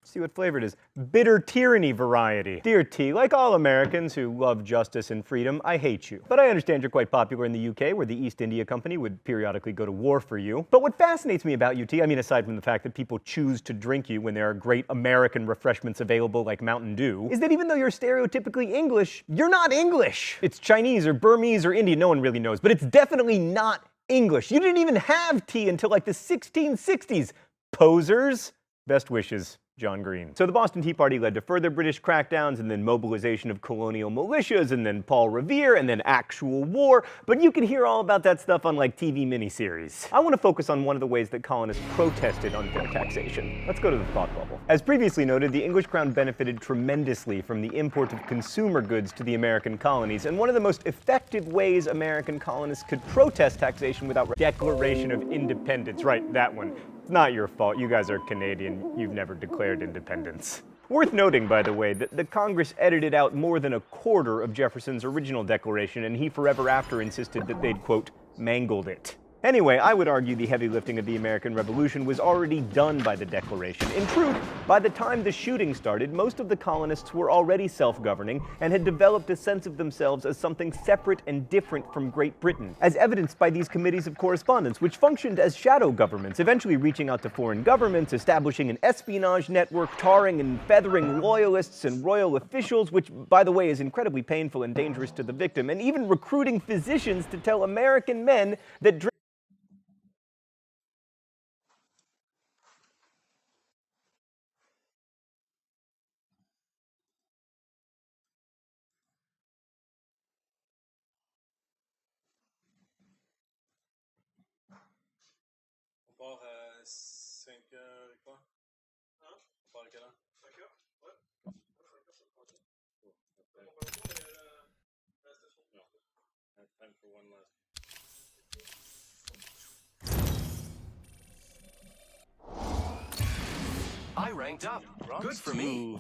See what flavor it is. Bitter tyranny variety. Dear T, like all Americans who love justice and freedom, I hate you. But I understand you're quite popular in the UK, where the East India Company would periodically go to war for you. But what fascinates me about you, T, I mean, aside from the fact that people choose to drink you when there are great American refreshments available like Mountain Dew, is that even though you're stereotypically English, you're not English. It's Chinese or Burmese or Indian, no one really knows, but it's definitely not English. You didn't even have tea until like the 1660s. Posers. Best wishes, John Green. So the Boston Tea Party led to further British crackdowns, and then mobilization of colonial militias, and then Paul Revere, and then actual war. But you can hear all about that stuff on like TV miniseries. I want to focus on one of the ways that colonists protested unfair taxation. Let's go to the thought bubble. As previously noted, the English crown benefited tremendously from the import of consumer goods to the American colonies, and one of the most effective ways American colonists could protest taxation without Declaration of Independence. Right, that one. It's not your fault. You guys are Canadian. You've never declared independence. Worth noting, by the way, that the Congress edited out more than a quarter of Jefferson's original declaration, and he forever after insisted that they'd, quote, mangled it. Anyway, I would argue the heavy lifting of the American Revolution was already done by the Declaration. In truth, by the time the shooting started, most of the colonists were already self-governing and had developed a sense of themselves as something separate and different from Great Britain, as evidenced by these committees of correspondence, which functioned as shadow governments, eventually reaching out to foreign governments, establishing an espionage network, tarring and feathering loyalists and royal officials, which, by the way, is incredibly painful and dangerous to the victim, and even recruiting physicians to tell American men that On part à 5h et quoi? Hein? On part à quelle heure? 5h? Ouais. 5h, ça prend bien. On va pas à la station? Non. I have time for one last. I ranked up. Good for me.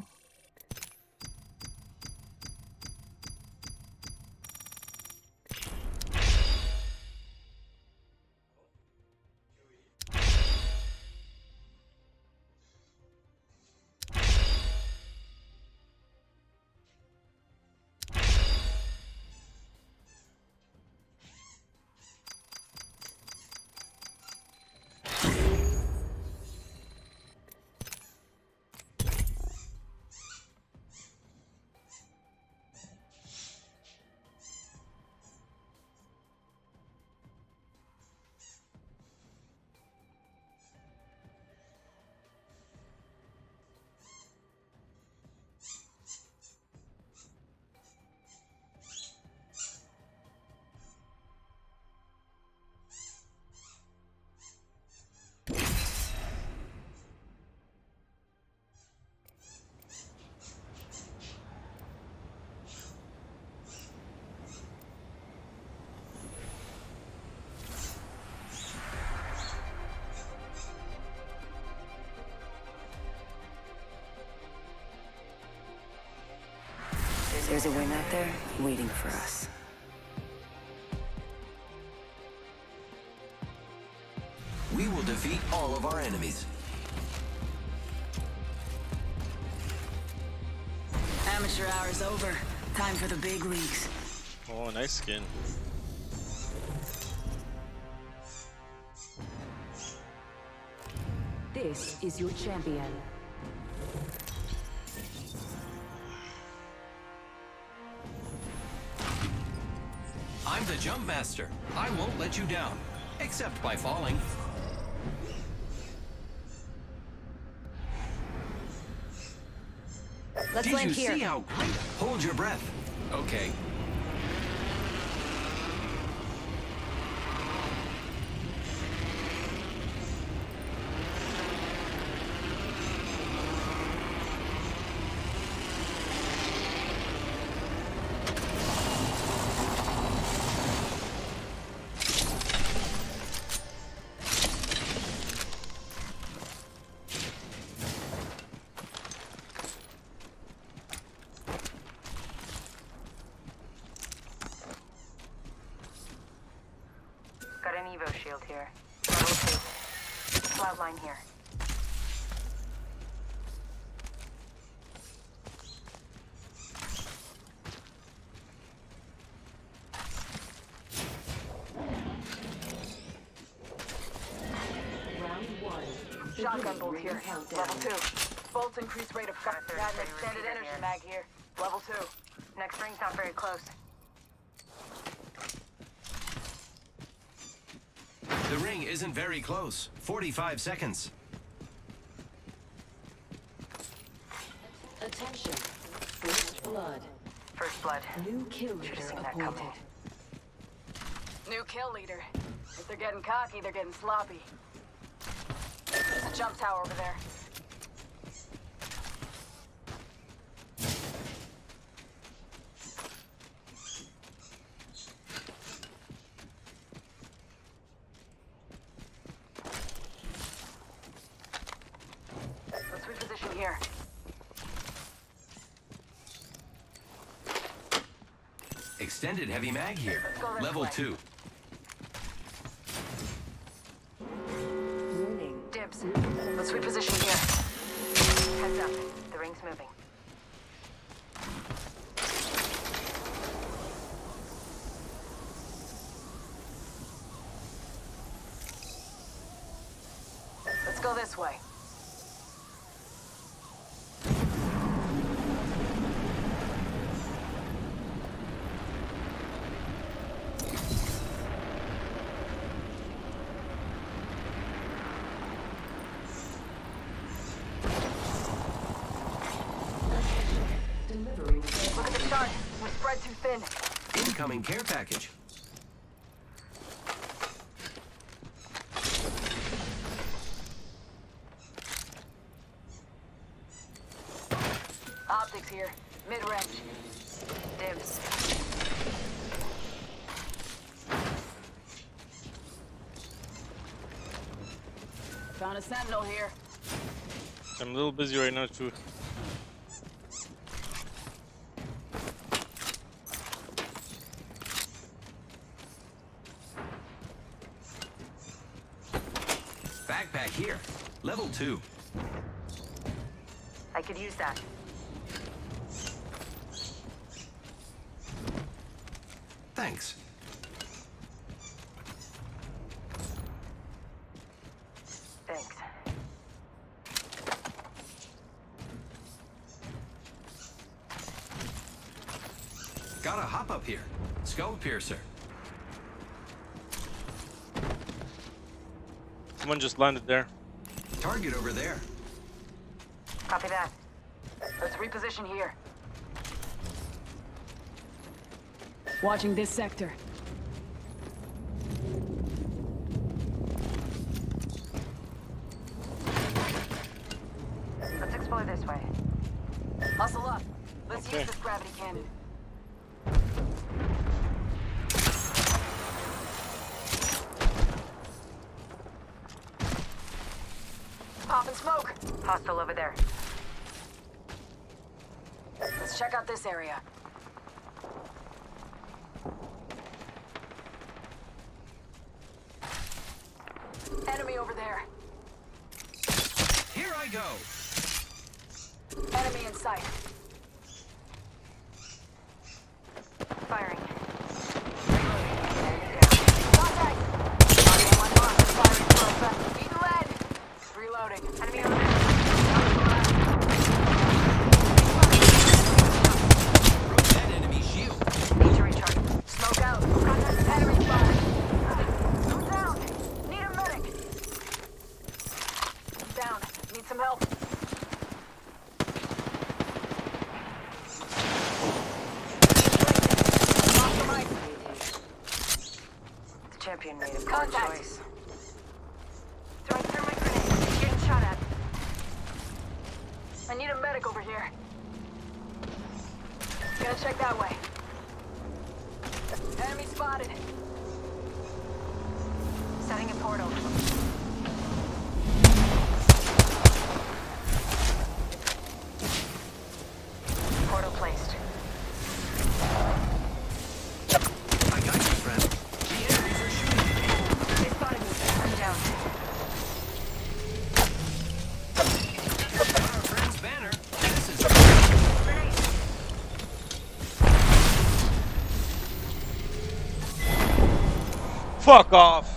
There's a win out there waiting for us. We will defeat all of our enemies. Amateur hour's over. Time for the big leagues. Oh, nice skin. This is your champion. I'm the jump master. I won't let you down, except by falling. Let's Did land you here. see how great? Hold your breath. Okay. Got an Evo shield here. Level 2. Cloud line here. Round 1. Shotgun bolt here. Level 2. Bolts increase rate of fire. Got an extended energy mag here. Level 2. Next ring's not very close. The ring isn't very close. 45 seconds. Attention. First blood. First blood. New kill Should've leader seen that appointed. coming. New kill leader. If they're getting cocky, they're getting sloppy. There's a jump tower over there. Let's reposition here. Extended heavy mag here. Let's go this Level way. 2. reposition here. Heads up. The ring's moving. Let's go this way. Look at the chart. We're spread too thin. Incoming care package. Optics here. Mid-range. Dibs. Found a sentinel here. I'm a little busy right now too. Backpack here. Level 2. I could use that. Thanks. Thanks. Gotta hop up here. Skull piercer. Someone just landed there. Target over there. Copy that. Let's reposition here. Watching this sector. Let's explore this way. Hustle up. Let's Okay. use this gravity cannon. Pop and smoke. Hostile over there. Let's check out this area. Enemy over there. Here I go. Enemy in sight. Firing. Contact! Body on one mark. Firing for effect. Eating lead. Reloading. Enemy over there. Broke that enemy shield. Need to recharge. Smoke out. Contact enemy spotted. I'm down. Need a medic. Down. Need some help. Lost the mic. The champion made a poor Contact. choice. Throwing thermite grenade. Getting shot at. I need a medic over here. Gonna check that way. Enemy spotted. Setting a portal. Portal placed. I got you, friend. The enemies are shooting. They spotted me. I'm down. Our friend's banner. This is Grenade. Fuck off!